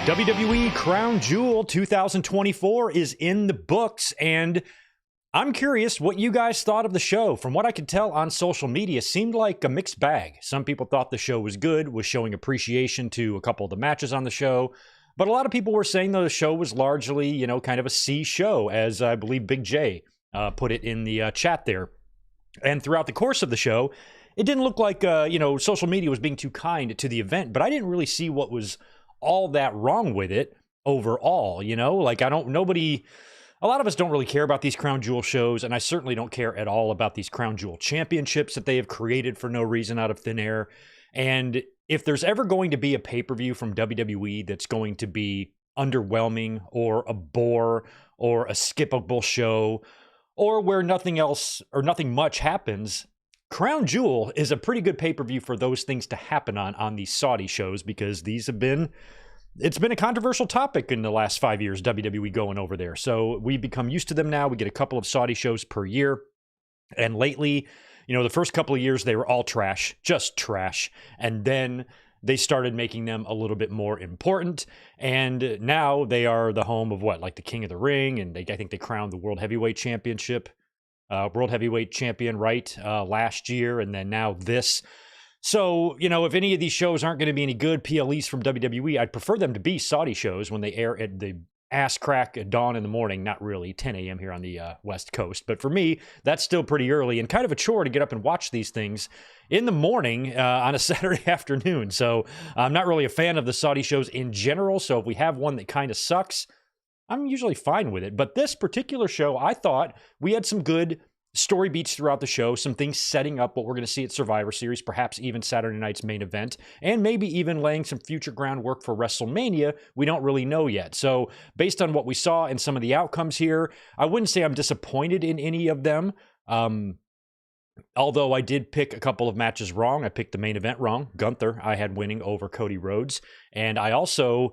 WWE Crown Jewel 2024 is in the books, and I'm curious what you guys thought of the show. From what I could tell on social media, it seemed like a mixed bag. Some people thought the show was good, was showing appreciation to a couple of the matches on the show, but a lot of people were saying that the show was largely, kind of a C show, as I believe Big J put it in the chat there. And throughout the course of the show, it didn't look like, social media was being too kind to the event, but I didn't really see what was all that wrong with it overall. A lot of us don't really care about these Crown Jewel shows, and I certainly don't care at all about these Crown Jewel championships that they have created for no reason out of thin air. And if there's ever going to be a pay-per-view from WWE that's going to be underwhelming or a bore or a skippable show or where nothing else or nothing much happens, Crown Jewel is a pretty good pay-per-view for those things to happen on these Saudi shows, because it's been a controversial topic in the last 5 years, WWE going over there. So we've become used to them now. We get a couple of Saudi shows per year. And lately, the first couple of years, they were all trash, just trash. And then they started making them a little bit more important. And now they are the home of the King of the Ring. And I think they crowned the World Heavyweight Championship. World Heavyweight Champion, last year, and then now this. So, if any of these shows aren't going to be any good PLEs from WWE, I'd prefer them to be Saudi shows when they air at the ass crack at dawn in the morning. Not really 10 a.m. here on the West Coast, but for me, that's still pretty early and kind of a chore to get up and watch these things in the morning on a Saturday afternoon. So I'm not really a fan of the Saudi shows in general. So if we have one that kind of sucks, I'm usually fine with it. But this particular show, I thought we had some good story beats throughout the show, some things setting up what we're going to see at Survivor Series, perhaps even Saturday night's main event, and maybe even laying some future groundwork for WrestleMania. We don't really know yet. So based on what we saw and some of the outcomes here, I wouldn't say I'm disappointed in any of them. Although I did pick a couple of matches wrong. I picked the main event wrong. Gunther, I had winning over Cody Rhodes. And I also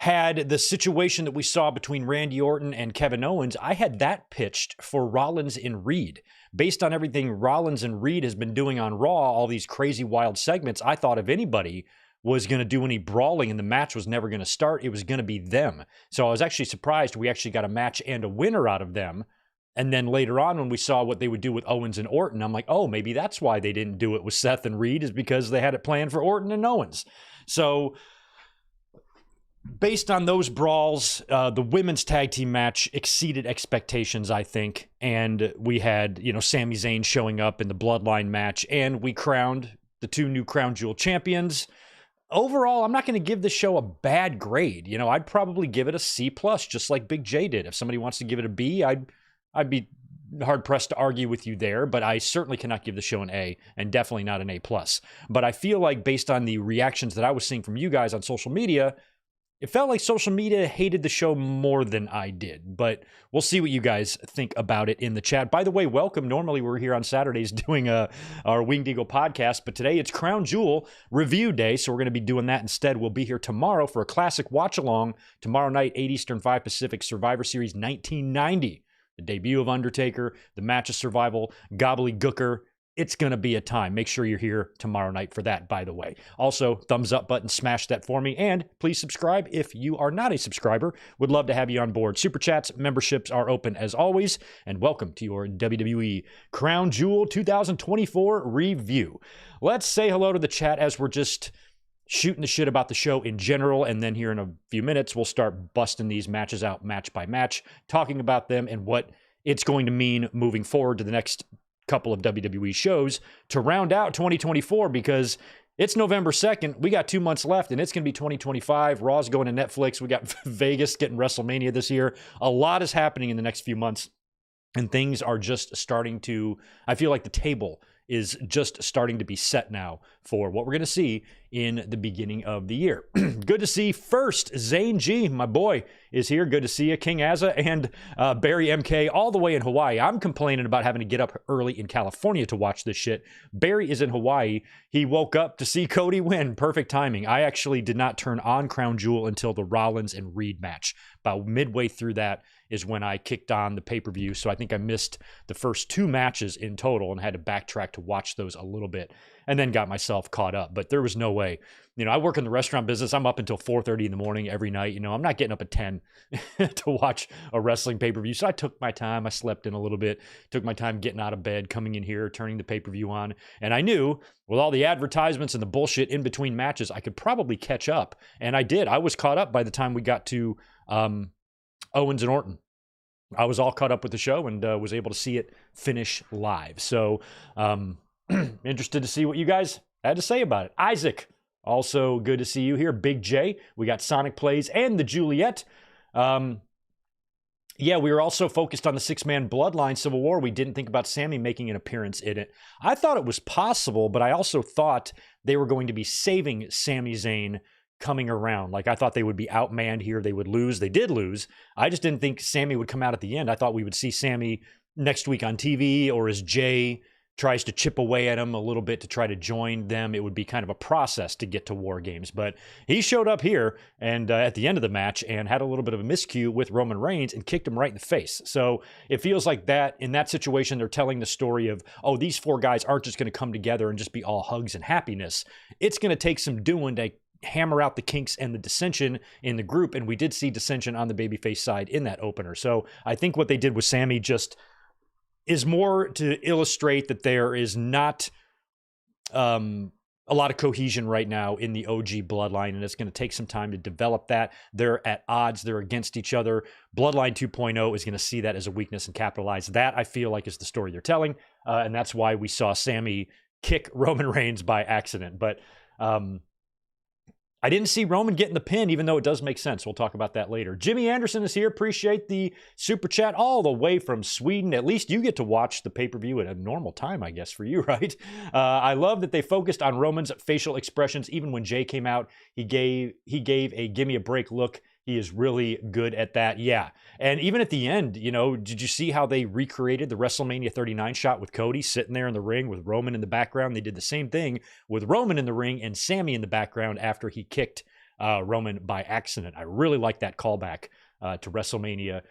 had the situation that we saw between Randy Orton and Kevin Owens. I had that pitched for Rollins and Reed. Based on everything Rollins and Reed has been doing on Raw, all these crazy wild segments, I thought if anybody was going to do any brawling and the match was never going to start, it was going to be them. So I was actually surprised we actually got a match and a winner out of them. And then later on, when we saw what they would do with Owens and Orton, I'm like, oh, maybe that's why they didn't do it with Seth and Reed, is because they had it planned for Orton and Owens. So based on those brawls, the women's tag team match exceeded expectations, I think. And we had, Sami Zayn showing up in the Bloodline match, and we crowned the two new Crown Jewel champions. Overall, I'm not going to give this show a bad grade. I'd probably give it a C+, just like Big J did. If somebody wants to give it a B, I'd be hard-pressed to argue with you there, but I certainly cannot give the show an A, and definitely not an A+. But I feel like based on the reactions that I was seeing from you guys on social media, it felt like social media hated the show more than I did, but we'll see what you guys think about it in the chat. By the way, welcome. Normally we're here on Saturdays doing our Winged Eagle podcast, but today it's Crown Jewel review day, so we're going to be doing that instead. We'll be here tomorrow for a classic watch-along. Tomorrow night, 8 Eastern, 5 Pacific, Survivor Series 1990. The debut of Undertaker, the match of survival, gobbledygooker. It's going to be a time. Make sure you're here tomorrow night for that, by the way. Also, thumbs up button, smash that for me. And please subscribe if you are not a subscriber. Would love to have you on board. Super Chats, memberships are open as always. And welcome to your WWE Crown Jewel 2024 review. Let's say hello to the chat as we're just shooting the shit about the show in general. And then here in a few minutes, we'll start busting these matches out match by match, talking about them and what it's going to mean moving forward to the next couple of WWE shows to round out 2024, because it's November 2nd. We got 2 months left, and it's going to be 2025. Raw's going to Netflix. We got Vegas getting WrestleMania this year. A lot is happening in the next few months, and things are just starting to, I feel like the table is just starting to be set now for what we're going to see in the beginning of the year. Good to see first Zane G, my boy, is here. Good to see you, King Azza, and Barry MK all the way in Hawaii. I'm complaining about having to get up early in California to watch this shit. Barry is in Hawaii. He woke up to see Cody win. Perfect timing. I actually did not turn on Crown Jewel until the Rollins and Reed match. About midway through that is when I kicked on the pay-per-view. So I think I missed the first 2 matches in total and had to backtrack to watch those a little bit and then got myself caught up. But there was no way. I work in the restaurant business. I'm up until 4:30 in the morning every night. I'm not getting up at 10 to watch a wrestling pay-per-view. So I took my time. I slept in a little bit, took my time getting out of bed, coming in here, turning the pay-per-view on. And I knew with all the advertisements and the bullshit in between matches, I could probably catch up. And I did. I was caught up by the time we got to Owens and Orton. I was all caught up with the show and was able to see it finish live. So interested to see what you guys had to say about it. Isaac, also good to see you here. Big J, we got Sonic Plays and the Juliet. Yeah, we were also focused on the 6-man Bloodline Civil War. We didn't think about Sami making an appearance in it. I thought it was possible, but I also thought they were going to be saving Sami Zayn coming around. Like, I thought they would be outmanned here. They would lose. They did lose. I just didn't think Sami would come out at the end. I thought we would see Sami next week on TV, or as Jay tries to chip away at him a little bit to try to join them. It would be kind of a process to get to War Games. But he showed up here and at the end of the match and had a little bit of a miscue with Roman Reigns and kicked him right in the face. So it feels like that in that situation, they're telling the story of, oh, these 4 guys aren't just going to come together and just be all hugs and happiness. It's going to take some doing to hammer out the kinks and the dissension in the group. And we did see dissension on the babyface side in that opener. So I think what they did with Sami just is more to illustrate that there is not a lot of cohesion right now in the OG bloodline, and it's going to take some time to develop that. They're at odds. They're against each other. Bloodline 2.0 is going to see that as a weakness and capitalize. That, I feel like, is the story they're telling, and that's why we saw Sami kick Roman Reigns by accident. But I didn't see Roman getting the pin, even though it does make sense. We'll talk about that later. Jimmy Anderson is here. Appreciate the super chat all the way from Sweden. At least you get to watch the pay-per-view at a normal time, I guess, for you, right? I love that they focused on Roman's facial expressions. Even when Jay came out, he gave a gimme a break look. He is really good at that. Yeah. And even at the end, did you see how they recreated the WrestleMania 39 shot with Cody sitting there in the ring with Roman in the background? They did the same thing with Roman in the ring and Sami in the background after he kicked Roman by accident. I really like that callback to WrestleMania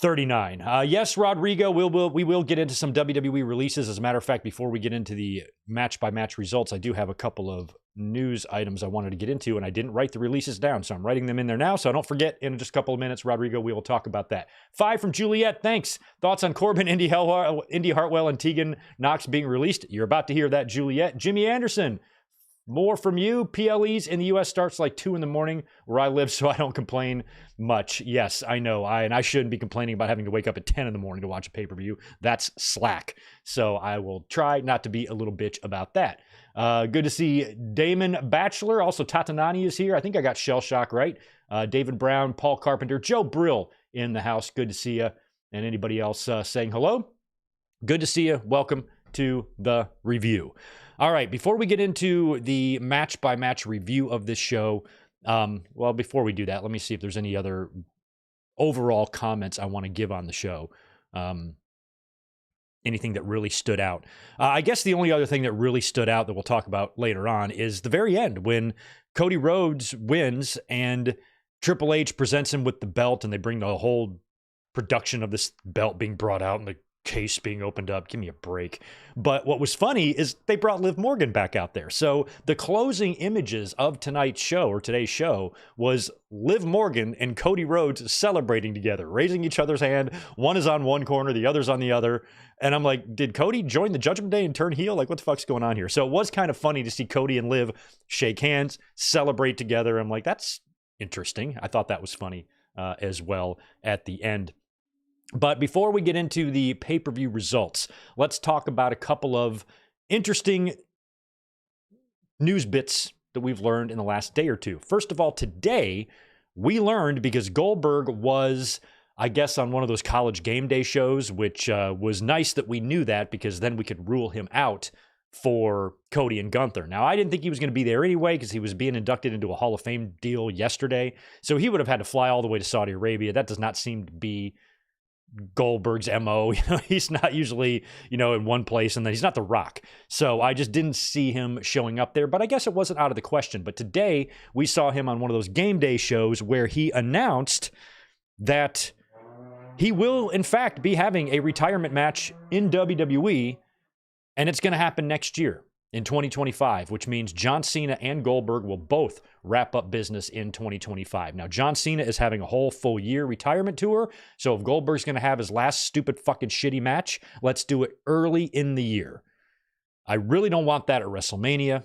39. Yes, Rodrigo, we will get into some WWE releases. As a matter of fact, before we get into the match-by-match results, I do have a couple of news items I wanted to get into, and I didn't write the releases down, so I'm writing them in there now, so I don't forget. In just a couple of minutes, Rodrigo, we will talk about that. 5 from Juliet, thanks. Thoughts on Corbin, Indy Hartwell, and Tegan Knox being released? You're about to hear that, Juliet. Jimmy Anderson, more from you. PLEs in the U.S. starts like 2 in the morning where I live, so I don't complain much. Yes, I know. I shouldn't be complaining about having to wake up at 10 in the morning to watch a pay-per-view. That's slack. So I will try not to be a little bitch about that. Good to see Damon Batchelor. Also, Tatanani is here. I think I got Shell Shock right. David Brown, Paul Carpenter, Joe Brill in the house. Good to see you. And anybody else saying hello? Good to see you. Welcome to the review. All right, before we get into the match-by-match review of this show, well, before we do that, let me see if there's any other overall comments I want to give on the show. Anything that really stood out. I guess the only other thing that really stood out that we'll talk about later on is the very end when Cody Rhodes wins and Triple H presents him with the belt and they bring the whole production of this belt being brought out and the case being opened up. Give me a break. But what was funny is they brought Liv Morgan back out there. So the closing images of tonight's show or today's show was Liv Morgan and Cody Rhodes celebrating together, raising each other's hand. One is on one corner, the other's on the other. And I'm like, did Cody join the Judgment Day and turn heel? Like, what the fuck's going on here? So it was kind of funny to see Cody and Liv shake hands, celebrate together. I'm like, that's interesting. I thought that was funny as well at the end. But before we get into the pay-per-view results, let's talk about a couple of interesting news bits that we've learned in the last day or two. First of all, today we learned, because Goldberg was, I guess, on one of those college game day shows, which was nice that we knew that, because then we could rule him out for Cody and Gunther. Now, I didn't think he was going to be there anyway, because he was being inducted into a Hall of Fame deal yesterday. So he would have had to fly all the way to Saudi Arabia. That does not seem to be Goldberg's MO. He's not usually, in one place, and then he's not The Rock. So I just didn't see him showing up there, but I guess it wasn't out of the question. But today we saw him on one of those game day shows where he announced that he will, in fact, be having a retirement match in WWE, and it's going to happen next year in 2025, which means John Cena and Goldberg will both wrap up business in 2025. Now, John Cena is having a whole full year retirement tour, so if Goldberg's going to have his last stupid fucking shitty match, let's do it early in the year. I really don't want that at WrestleMania,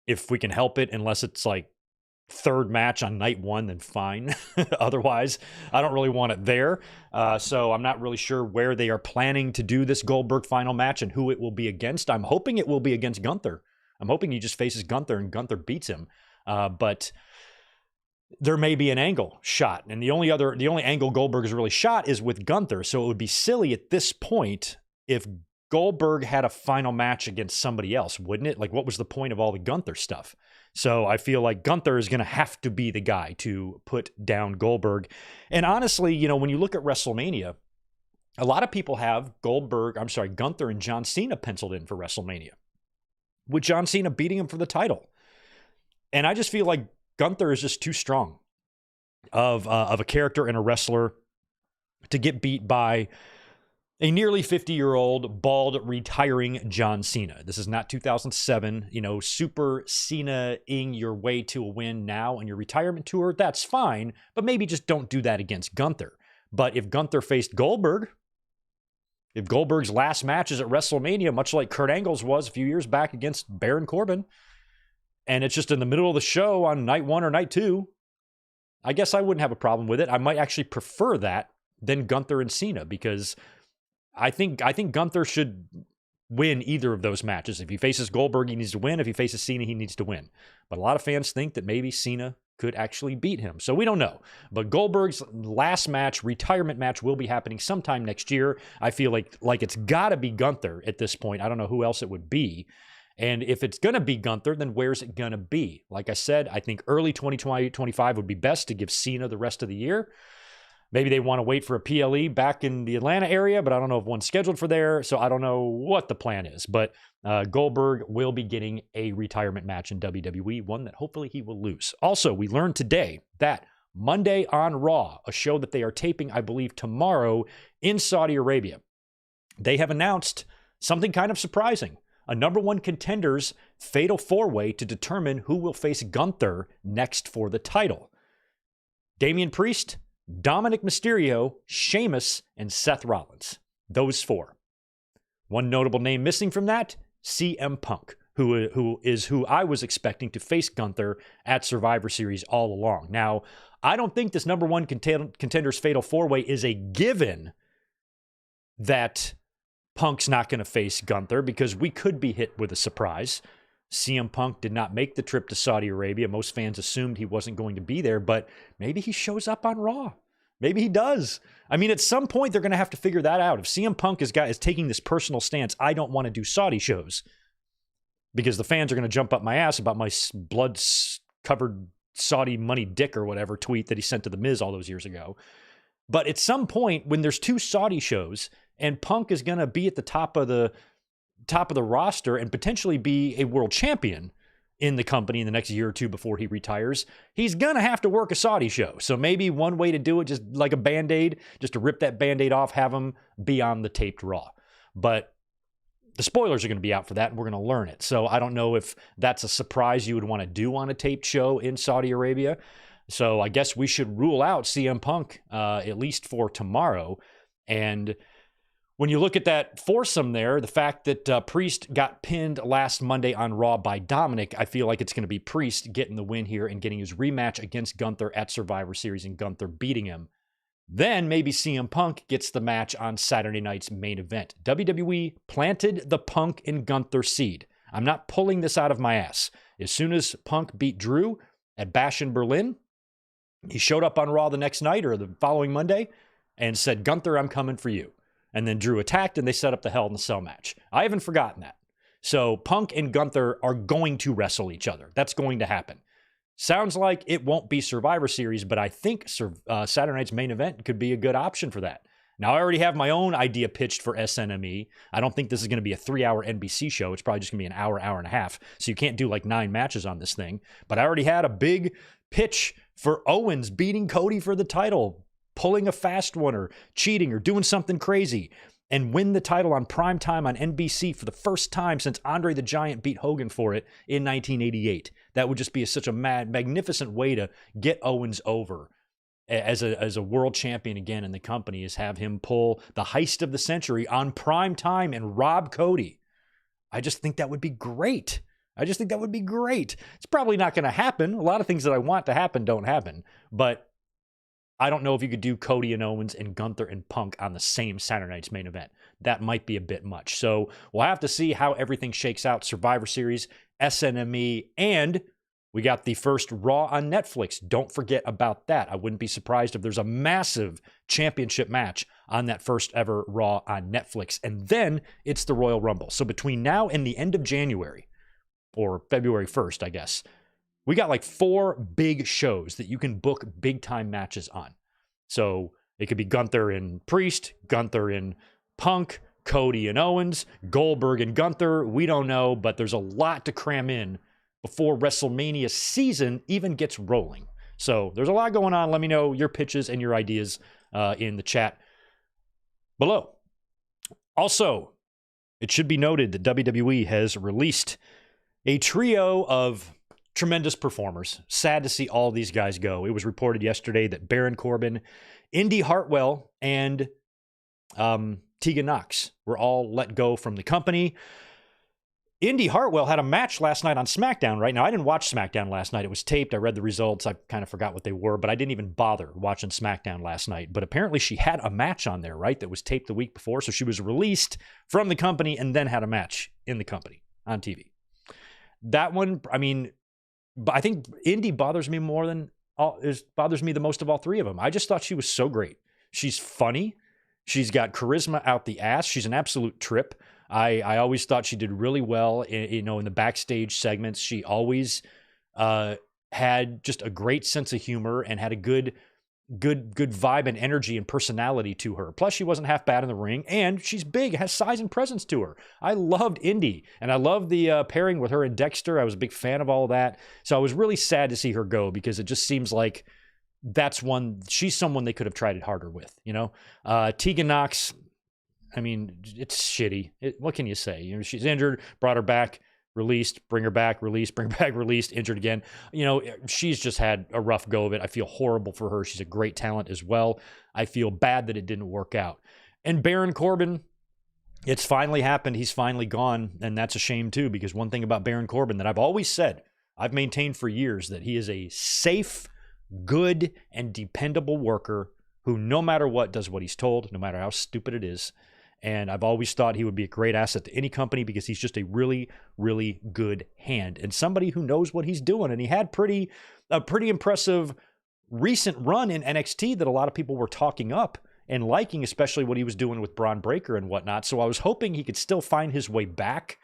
if we can help it, unless it's like third match on night one, then fine. Otherwise, I don't really want it there. So I'm not really sure where they are planning to do this Goldberg final match and who it will be against. I'm hoping it will be against Gunther. I'm hoping he just faces Gunther and Gunther beats him. But there may be an angle shot. And the only angle Goldberg has really shot is with Gunther. So it would be silly at this point if Goldberg had a final match against somebody else, wouldn't it? Like, what was the point of all the Gunther stuff? So I feel like Gunther is going to have to be the guy to put down Goldberg. And honestly, you know, when you look at WrestleMania, a lot of people have Gunther and John Cena penciled in for WrestleMania, with John Cena beating him for the title. And I just feel like Gunther is just too strong of a character and a wrestler to get beat by a nearly 50-year-old, bald, retiring John Cena. This is not 2007, you know, super Cena-ing your way to a win now on your retirement tour. That's fine, but maybe just don't do that against Gunther. But if Gunther faced Goldberg, if Goldberg's last match is at WrestleMania, much like Kurt Angle's was a few years back against Baron Corbin, and it's just in the middle of the show on night one or night two, I guess I wouldn't have a problem with it. I might actually prefer that than Gunther and Cena, because I think Gunther should win either of those matches. If he faces Goldberg, he needs to win. If he faces Cena, he needs to win. But a lot of fans think that maybe Cena could actually beat him. So we don't know. But Goldberg's last match, retirement match, will be happening sometime next year. I feel like it's got to be Gunther at this point. I don't know who else it would be. And if it's going to be Gunther, then where's it going to be? Like I said, I think early 2025 would be best to give Cena the rest of the year. Maybe they want to wait for a PLE back in the Atlanta area, but I don't know if one's scheduled for there, so I don't know what the plan is. But Goldberg will be getting a retirement match in WWE, one that hopefully he will lose. Also, we learned today that Monday on Raw, a show that they are taping, I believe, tomorrow in Saudi Arabia, they have announced something kind of surprising. A number one contenders fatal four-way to determine who will face Gunther next for the title. Damian Priest, Dominic Mysterio, Sheamus, and Seth Rollins. Those four. One notable name missing from that, CM Punk, who I was expecting to face Gunther at Survivor Series all along. Now, I don't think this number one contenders fatal four-way is a given that Punk's not going to face Gunther, because we could be hit with a surprise. CM Punk did not make the trip to Saudi Arabia. Most fans assumed he wasn't going to be there, but maybe he shows up on Raw. Maybe he does. I mean, at some point, they're going to have to figure that out. If CM Punk is taking this personal stance, I don't want to do Saudi shows, because the fans are going to jump up my ass about my blood-covered Saudi money dick or whatever tweet that he sent to The Miz all those years ago. But at some point, when there's two Saudi shows and Punk is going to be at the top of the roster and potentially be a world champion in the company in the next year or two before he retires, he's going to have to work a Saudi show. So maybe one way to do it, just like a Band-Aid, just to rip that Band-Aid off, have him be on the taped Raw. But the spoilers are going to be out for that, and we're going to learn it. So I don't know if that's a surprise you would want to do on a taped show in Saudi Arabia. So I guess we should rule out CM Punk, at least for tomorrow. And when you look at that foursome there, the fact that Priest got pinned last Monday on Raw by Dominic, I feel like it's going to be Priest getting the win here and getting his rematch against Gunther at Survivor Series and Gunther beating him. Then maybe CM Punk gets the match on Saturday night's main event. WWE planted the Punk and Gunther seed. I'm not pulling this out of my ass. As soon as Punk beat Drew at Bash in Berlin, he showed up on Raw the next night or the following Monday and said, "Gunther, I'm coming for you." And then Drew attacked, and they set up the Hell in a Cell match. I haven't forgotten that. So Punk and Gunther are going to wrestle each other. That's going to happen. Sounds like it won't be Survivor Series, but I think Saturday night's main event could be a good option for that. Now, I already have my own idea pitched for SNME. I don't think this is going to be a 3-hour NBC show. It's probably just going to be an hour, hour and a half. So you can't do like 9 matches on this thing. But I already had a big pitch for Owens beating Cody for the title. pulling a fast one or cheating or doing something crazy and win the title on prime time on NBC for the first time since Andre the Giant beat Hogan for it in 1988. That would just be such a magnificent way to get Owens over as a world champion again in the company, is have him pull the heist of the century on prime time and rob Cody. I just think that would be great. It's probably not going to happen. A lot of things that I want to happen don't happen. But I don't know if you could do Cody and Owens and Gunther and Punk on the same Saturday night's main event. That might be a bit much. So we'll have to see how everything shakes out. Survivor Series, SNME, and we got the first Raw on Netflix. Don't forget about that. I wouldn't be surprised if there's a massive championship match on that first ever Raw on Netflix. And then it's the Royal Rumble. So between now and the end of January, or February 1st, I guess, we got like 4 big shows that you can book big time matches on. So it could be Gunther and Priest, Gunther and Punk, Cody and Owens, Goldberg and Gunther. We don't know, but there's a lot to cram in before WrestleMania season even gets rolling. So there's a lot going on. Let me know your pitches and your ideas in the chat below. Also, it should be noted that WWE has released a trio of tremendous performers. Sad to see all these guys go. It was reported yesterday that Baron Corbin, Indy Hartwell, and Tegan Knox were all let go from the company. Indy Hartwell had a match last night on SmackDown, right? Now, I didn't watch SmackDown last night. It was taped. I read the results. I kind of forgot what they were, but I didn't even bother watching SmackDown last night. But apparently she had a match on there, right? That was taped the week before. So she was released from the company and then had a match in the company on TV. That one, I mean, I think Indy bothers me bothers me the most of all 3 of them. I just thought she was so great. She's funny. She's got charisma out the ass. She's an absolute trip. I always thought she did really well in the backstage segments. She always had just a great sense of humor and had a good vibe and energy and personality to her. Plus, she wasn't half bad in the ring, and she's big, has size and presence to her. I loved Indy, and I loved the pairing with her and Dexter. I was a big fan of all of that. So I was really sad to see her go because it just seems like she's someone they could have tried it harder with, Tegan Knox, I mean, it's shitty. What can you say? She's injured, brought her back, released, bring her back, released, bring her back, released, injured again. She's just had a rough go of it. I feel horrible for her. She's a great talent as well. I feel bad that it didn't work out. And Baron Corbin, it's finally happened. He's finally gone. And that's a shame too, because one thing about Baron Corbin that I've always said, I've maintained for years, that he is a safe, good, and dependable worker who no matter what does what he's told, no matter how stupid it is. And I've always thought he would be a great asset to any company because he's just a really, really good hand and somebody who knows what he's doing. And he had a pretty impressive recent run in NXT that a lot of people were talking up and liking, especially what he was doing with Braun Breaker and whatnot. So I was hoping he could still find his way back,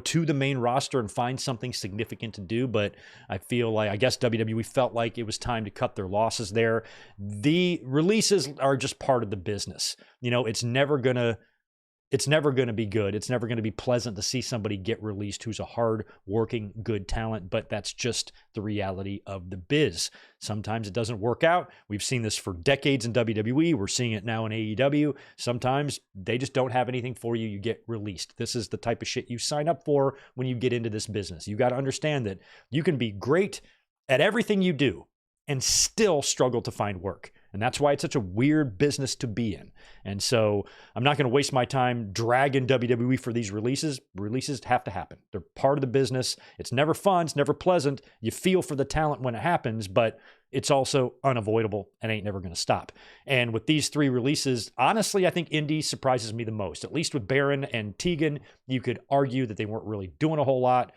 to the main roster and find something significant to do. But I feel like, I guess WWE felt like it was time to cut their losses there. The releases are just part of the business. It's never going to be good. It's never going to be pleasant to see somebody get released who's a hard-working, good talent, but that's just the reality of the biz. Sometimes it doesn't work out. We've seen this for decades in WWE. We're seeing it now in AEW. Sometimes they just don't have anything for you. You get released. This is the type of shit you sign up for when you get into this business. You got to understand that you can be great at everything you do and still struggle to find work. And that's why it's such a weird business to be in. And so I'm not going to waste my time dragging WWE for these releases. Releases have to happen. They're part of the business. It's never fun. It's never pleasant. You feel for the talent when it happens, but it's also unavoidable and ain't never going to stop. And with these 3 releases, honestly, I think Indy surprises me the most. At least with Baron and Tegan, you could argue that they weren't really doing a whole lot.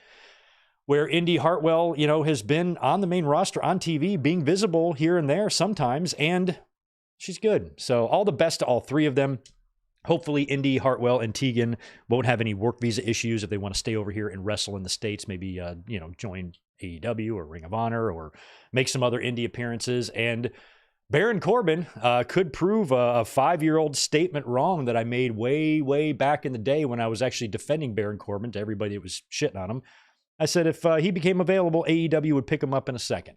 Where Indy Hartwell, has been on the main roster on TV, being visible here and there sometimes, and she's good. So all the best to all 3 of them. Hopefully Indy, Hartwell, and Tegan won't have any work visa issues if they want to stay over here and wrestle in the States, maybe, join AEW or Ring of Honor or make some other indie appearances. And Baron Corbin could prove a 5-year-old statement wrong that I made way, way back in the day when I was actually defending Baron Corbin to everybody that was shitting on him. I said if he became available, AEW would pick him up in a second.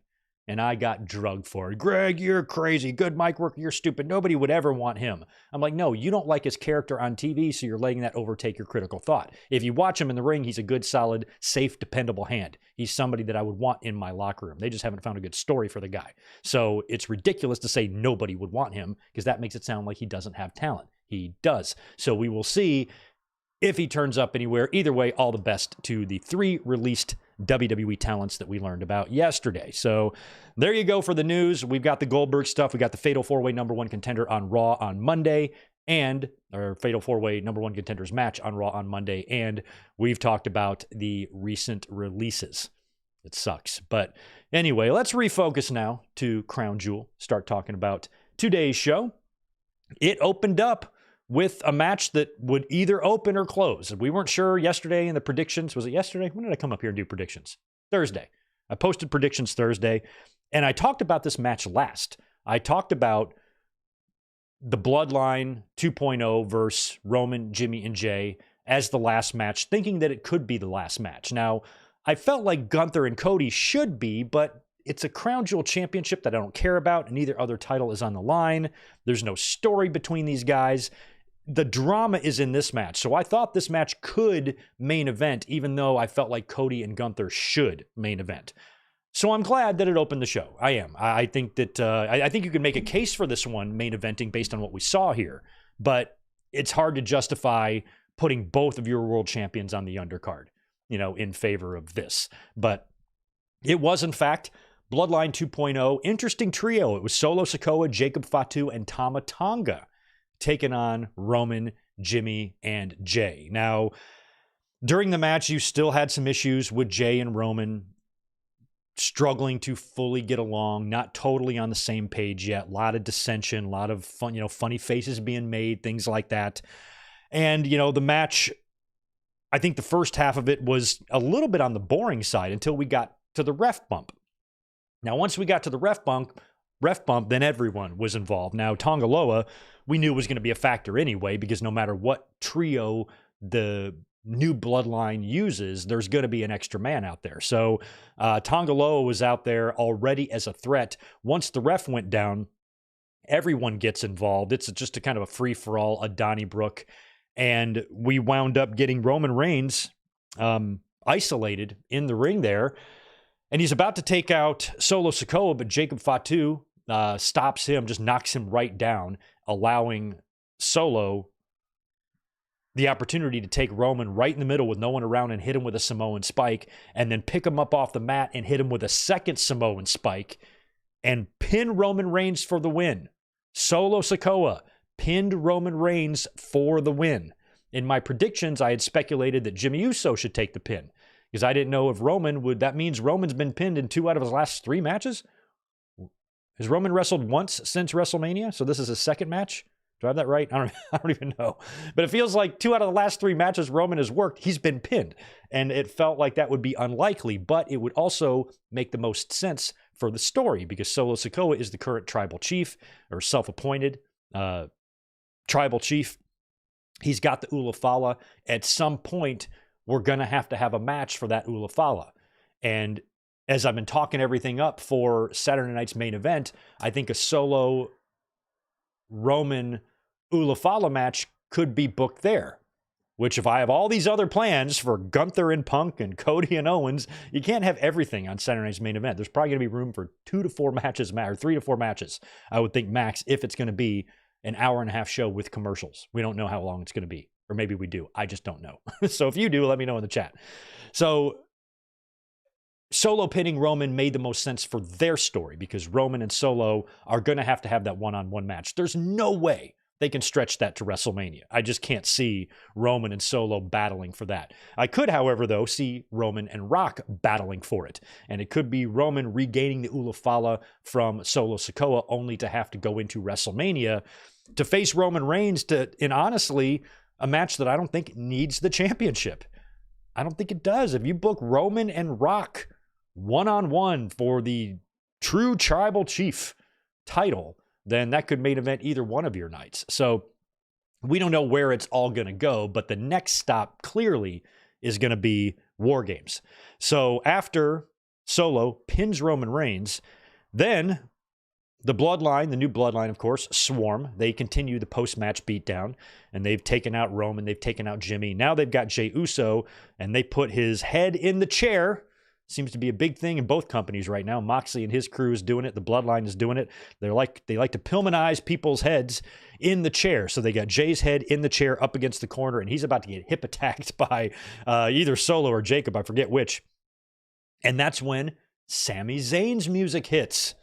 And I got drugged for it. Greg, you're crazy. Good mic work, you're stupid. Nobody would ever want him. I'm like, no, you don't like his character on TV, so you're letting that overtake your critical thought. If you watch him in the ring, he's a good, solid, safe, dependable hand. He's somebody that I would want in my locker room. They just haven't found a good story for the guy. So it's ridiculous to say nobody would want him because that makes it sound like he doesn't have talent. He does. So we will see if he turns up anywhere. Either way, all the best to the 3 released WWE talents that we learned about yesterday. So there you go for the news. We've got the Goldberg stuff. We got the Fatal 4-Way #1 contender on Raw on Monday, and our Fatal 4-Way #1 contenders match on Raw on Monday. And we've talked about the recent releases. It sucks. But anyway, let's refocus now to Crown Jewel. Start talking about today's show. It opened up with a match that would either open or close. We weren't sure yesterday in the predictions. Was it yesterday? When did I come up here and do predictions? Thursday. I posted predictions Thursday, and I talked about this match last. I talked about the Bloodline 2.0 versus Roman, Jimmy, and Jay as the last match, thinking that it could be the last match. Now, I felt like Gunther and Cody should be, but it's a Crown Jewel championship that I don't care about, and neither other title is on the line. There's no story between these guys. The drama is in this match. So I thought this match could main event, even though I felt like Cody and Gunther should main event. So I'm glad that it opened the show. I am. I think that I think you can make a case for this one main eventing based on what we saw here, but it's hard to justify putting both of your world champions on the undercard, in favor of this. But it was, in fact, Bloodline 2.0. Interesting trio. It was Solo Sikoa, Jacob Fatu, and Tama Tonga taking on Roman, Jimmy, and Jay. Now, during the match, you still had some issues with Jay and Roman struggling to fully get along, not totally on the same page yet. A lot of dissension, a lot of fun, funny faces being made, things like that. And, the match, I think the first half of it was a little bit on the boring side until we got to the ref bump. Now, once we got to the ref bump, then everyone was involved. Now, Tonga Loa, we knew was going to be a factor anyway, because no matter what trio the new Bloodline uses, there's going to be an extra man out there. So Tonga Loa was out there already as a threat. Once the ref went down, everyone gets involved. It's just a kind of a free-for-all, a Donnybrook. And we wound up getting Roman Reigns isolated in the ring there. And he's about to take out Solo Sikoa, but Jacob Fatu stops him, just knocks him right down, allowing Solo the opportunity to take Roman right in the middle with no one around and hit him with a Samoan spike, and then pick him up off the mat and hit him with a second Samoan spike and pin Roman Reigns for the win. Solo Sikoa pinned Roman Reigns for the win. In my predictions, I had speculated that Jimmy Uso should take the pin, because I didn't know if Roman would. That means Roman's been pinned in 2 out of his last 3 matches. Has Roman wrestled once since WrestleMania? So this is his second match? Do I have that right? I don't even know. But it feels like 2 out of the last 3 matches Roman has worked, he's been pinned. And it felt like that would be unlikely, but it would also make the most sense for the story, because Solo Sikoa is the current tribal chief, or self-appointed tribal chief. He's got the Ulafala. At some point, we're going to have a match for that Ulafala. And as I've been talking everything up for Saturday night's main event, I think a Solo Roman Ulafala match could be booked there. Which, if I have all these other plans for Gunther and Punk and Cody and Owens, you can't have everything on Saturday night's main event. There's probably going to be room for 2 to 4 matches, or 3 to 4 matches, I would think, max, if it's going to be an hour-and-a-half show with commercials. We don't know how long it's going to be. Or maybe we do. I just don't know. So if you do, let me know in the chat. So Solo pinning Roman made the most sense for their story, because Roman and Solo are going to have that one-on-one match. There's no way they can stretch that to WrestleMania. I just can't see Roman and Solo battling for that. I could, however, though, see Roman and Rock battling for it. And it could be Roman regaining the Ulafala from Solo Sikoa, only to have to go into WrestleMania to face Roman Reigns in honestly a match that I don't think needs the championship. I don't think it does. If you book Roman and Rock one-on-one for the true tribal chief title, then that could main event either one of your nights. So we don't know where it's all going to go, but the next stop clearly is going to be War Games. So after Solo pins Roman Reigns, Then the Bloodline, the new Bloodline, of course, Swarm, they continue the post-match beatdown, and they've taken out Roman, they've taken out Jimmy. Now they've got Jey Uso, and they put his head in the chair. Seems to be a big thing in both companies right now. Moxley and his crew is doing it. The Bloodline is doing it. They like to Pillmanize people's heads in the chair. So they got Jay's head in the chair up against the corner, and he's about to get hip attacked by either Solo or Jacob. I forget which. And that's when Sami Zayn's music hits.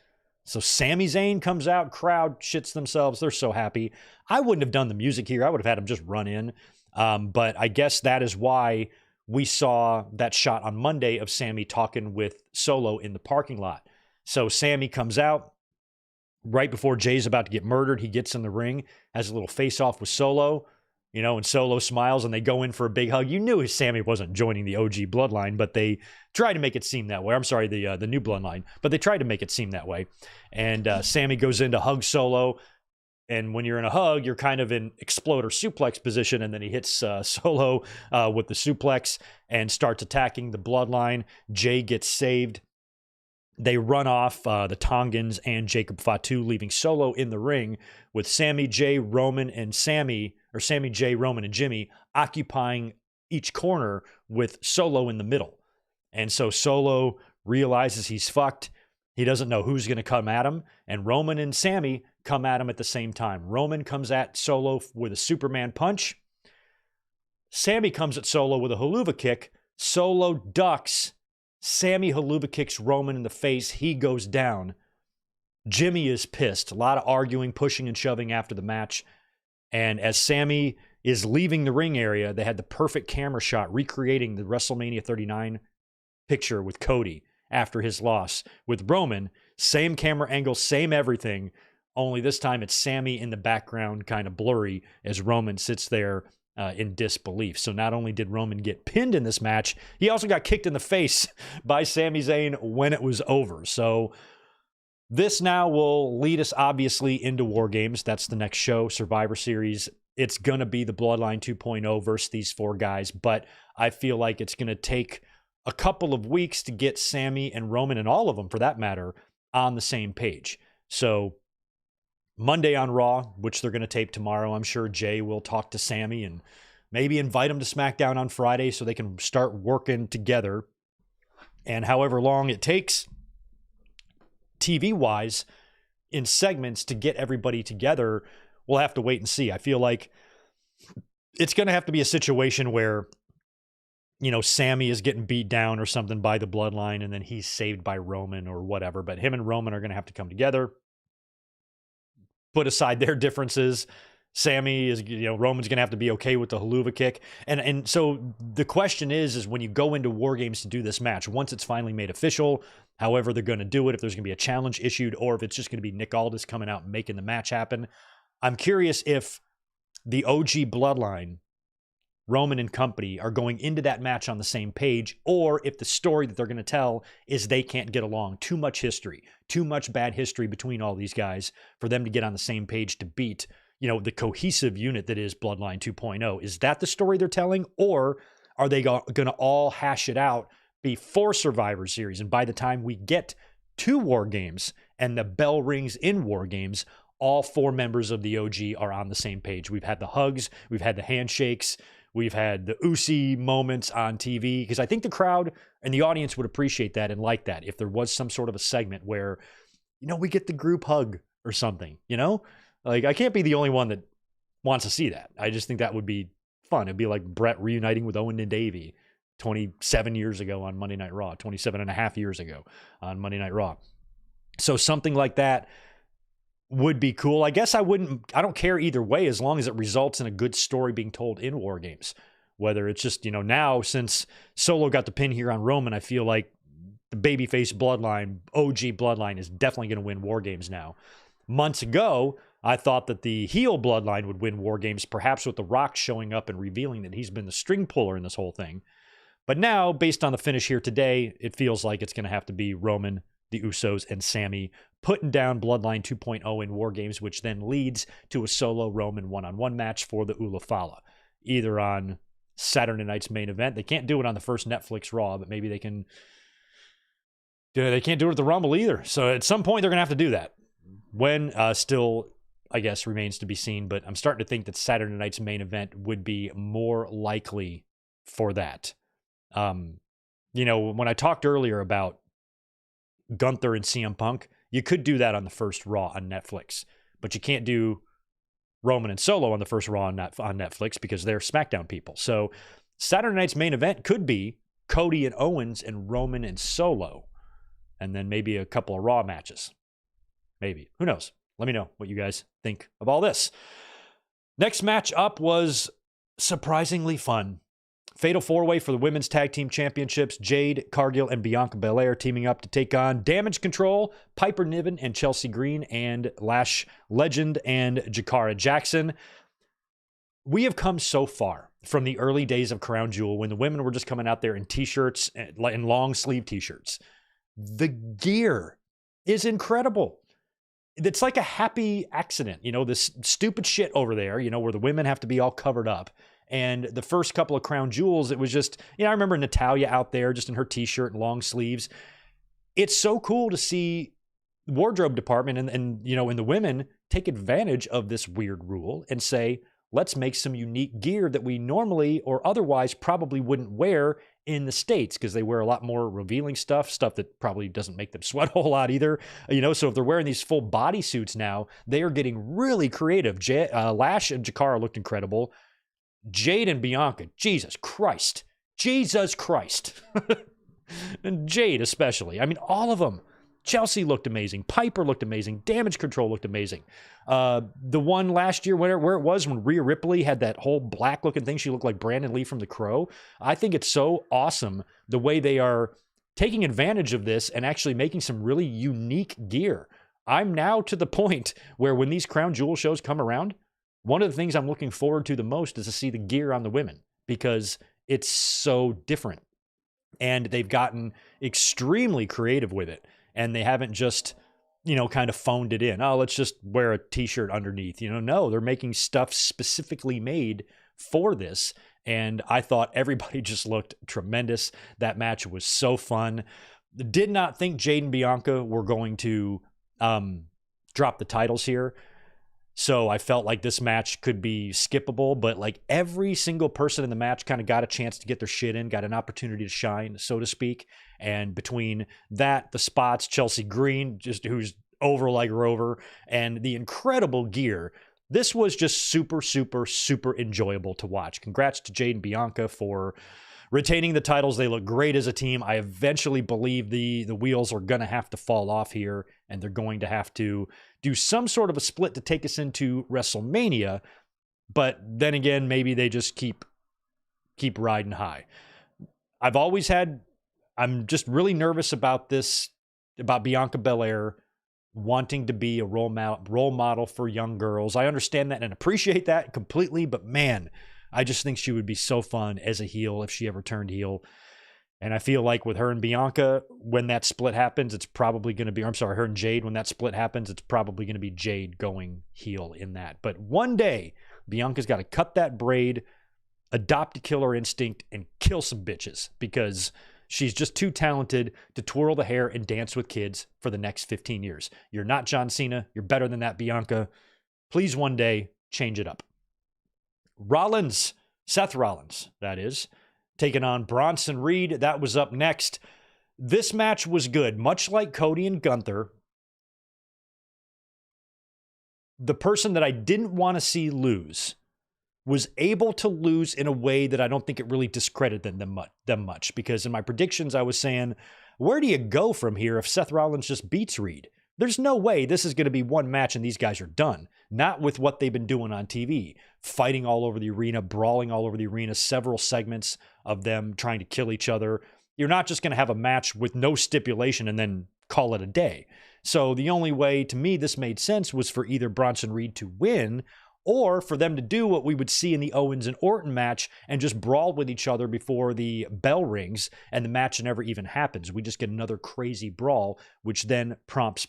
So Sami Zayn comes out, crowd shits themselves. They're so happy. I wouldn't have done the music here. I would have had him just run in. But I guess that is why we saw that shot on Monday of Sami talking with Solo in the parking lot. So Sami comes out right before Jay's about to get murdered. He gets in the ring, has a little face-off with Solo, and Solo smiles and they go in for a big hug. You knew Sami wasn't joining the OG Bloodline, but they tried to make it seem that way. I'm sorry, the new Bloodline, but they tried to make it seem that way. And Sami goes in to hug Solo. And when you're in a hug, you're kind of in exploder suplex position, and then he hits Solo with the suplex and starts attacking the Bloodline. Jay gets saved. They run off the Tongans and Jacob Fatu, leaving Solo in the ring with Sami, Jay, Roman, and Sami, Jay, Roman, and Jimmy occupying each corner with Solo in the middle. And so Solo realizes he's fucked. He doesn't know who's going to come at him, and Roman and Sami come at him at the same time. Roman comes at Solo with a Superman punch. Sami comes at Solo with a haluva kick. Solo ducks. Sami haluva kicks Roman in the face. He goes down. Jimmy is pissed. A lot of arguing, pushing, and shoving after the match. And as Sami is leaving the ring area, they had the perfect camera shot recreating the WrestleMania 39 picture with Cody after his loss. With Roman, same camera angle, same everything, only this time it's Sami in the background, kind of blurry, as Roman sits there in disbelief. So not only did Roman get pinned in this match, he also got kicked in the face by Sami Zayn when it was over. So this now will lead us, obviously, into War Games. That's the next show, Survivor Series. It's going to be the Bloodline 2.0 versus these four guys, but I feel like it's going to take a couple of weeks to get Sami and Roman, and all of them for that matter, on the same page. So Monday on Raw, which they're going to tape tomorrow, I'm sure Jay will talk to Sami and maybe invite him to SmackDown on Friday so they can start working together. And however long it takes, TV-wise, in segments to get everybody together, we'll have to wait and see. I feel like it's going to have to be a situation where, Sami is getting beat down or something by the Bloodline, and then he's saved by Roman or whatever. But him and Roman are going to have to come together, put aside their differences. Sami is, Roman's going to have to be okay with the haluva kick. And so the question is when you go into War Games to do this match, once it's finally made official, however they're going to do it, if there's going to be a challenge issued, or if it's just going to be Nick Aldis coming out and making the match happen. I'm curious if the OG Bloodline, Roman and company, are going into that match on the same page, or if the story that they're going to tell is they can't get along. Too much history, too much bad history between all these guys for them to get on the same page to beat, the cohesive unit that is Bloodline 2.0. Is that the story they're telling, or are they going to all hash it out before Survivor Series? And by the time we get to War Games and the bell rings in War Games, all four members of the OG are on the same page. We've had the hugs, we've had the handshakes, we've had the Usi moments on TV, because I think the crowd and the audience would appreciate that and like that if there was some sort of a segment where, we get the group hug or something, Like, I can't be the only one that wants to see that. I just think that would be fun. It'd be like Brett reuniting with Owen and Davey 27 years ago on Monday Night Raw, 27 and a half years ago on Monday Night Raw. So something like that would be cool. I guess I don't care either way, as long as it results in a good story being told in War Games. Whether it's just, now since Solo got the pin here on Roman, I feel like the babyface Bloodline, OG Bloodline, is definitely going to win War Games now. Months ago, I thought that the heel Bloodline would win War Games, perhaps with The Rock showing up and revealing that he's been the string puller in this whole thing. But now, based on the finish here today, it feels like it's going to have to be Roman, the Usos, and Sami putting down Bloodline 2.0 in War Games, which then leads to a Solo Roman one-on-one match for the Ula Fala, either on Saturday night's main event. They can't do it on the first Netflix Raw, but maybe they can They can't do it at the Rumble either. So at some point, they're going to have to do that. When, still, I guess, remains to be seen. But I'm starting to think that Saturday night's main event would be more likely for that. You know, when I talked earlier about Gunther and CM Punk, you could do that on the first Raw on Netflix. But you can't do Roman and Solo on the first Raw on Netflix because they're SmackDown people. So Saturday night's main event could be Cody and Owens and Roman and Solo. And then maybe a couple of Raw matches. Maybe. Who knows? Let me know what you guys think of all this. Next match up was surprisingly fun. Fatal 4-Way for the Women's Tag Team Championships. Jade, Cargill, and Bianca Belair teaming up to take on Damage Control, Piper Niven, and Chelsea Green, and Lash Legend and Jakara Jackson. We have come so far from the early days of Crown Jewel when the women were just coming out there in t-shirts and long sleeve t-shirts. The gear is incredible. It's like a happy accident, you know, this stupid shit over there, you know, where the women have to be all covered up. And the first couple of Crown Jewels, it was just, you know, I remember Natalya out there just in her t-shirt and long sleeves. It's so cool to see the wardrobe department and you know, and the women take advantage of this weird rule and say, let's make some unique gear that we normally or otherwise probably wouldn't wear in the States because they wear a lot more revealing stuff that probably doesn't make them sweat a whole lot either. You know, so if they're wearing these full body suits now, they are getting really creative. Lash and Jakara looked incredible. Jade and Bianca, Jesus Christ. And Jade especially. I mean, all of them. Chelsea looked amazing. Piper looked amazing. Damage Control looked amazing. The one last year where it was when Rhea Ripley had that whole black looking thing, she looked like Brandon Lee from The Crow. I think it's so awesome the way they are taking advantage of this and actually making some really unique gear. I'm now to the point where when these Crown Jewel shows come around, one of the things I'm looking forward to the most is to see the gear on the women because it's so different. And they've gotten extremely creative with it. And they haven't just, you know, kind of phoned it in. Oh, let's just wear a t-shirt underneath. You know, no, they're making stuff specifically made for this. And I thought everybody just looked tremendous. That match was so fun. Did not think Jade and Bianca were going to drop the titles here. So I felt like this match could be skippable, but like every single person in the match kind of got a chance to get their shit in, got an opportunity to shine, so to speak. And between that, the spots, Chelsea Green, just who's over like Rover, and the incredible gear, this was just super, super, super enjoyable to watch. Congrats to Jade and Bianca for retaining the titles. They look great as a team. I eventually believe the wheels are going to have to fall off here, and they're going to have to do some sort of a split to take us into WrestleMania. But then again, maybe they just keep riding high. I'm just really nervous about this, about Bianca Belair wanting to be a role model for young girls. I understand that and appreciate that completely, but man, I just think she would be so fun as a heel if she ever turned heel. And I feel like with her and Bianca, when that split happens, it's probably going to be, her and Jade, when that split happens, it's probably going to be Jade going heel in that. But one day, Bianca's got to cut that braid, adopt a killer instinct, and kill some bitches because she's just too talented to twirl the hair and dance with kids for the next 15 years. You're not John Cena. You're better than that, Bianca. Please one day change it up. Rollins, Seth Rollins, that is, taking on Bronson Reed. That was up next. This match was good. Much like Cody and Gunther, the person that I didn't want to see lose was able to lose in a way that I don't think it really discredited them much. Because in my predictions, I was saying, where do you go from here if Seth Rollins just beats Reed? There's no way this is going to be one match and these guys are done. Not with what they've been doing on TV. Fighting all over the arena, brawling all over the arena, several segments of them trying to kill each other. You're not just going to have a match with no stipulation and then call it a day. So the only way, to me, this made sense was for either Bronson Reed to win or for them to do what we would see in the Owens and Orton match and just brawl with each other before the bell rings and the match never even happens. We just get another crazy brawl, which then prompts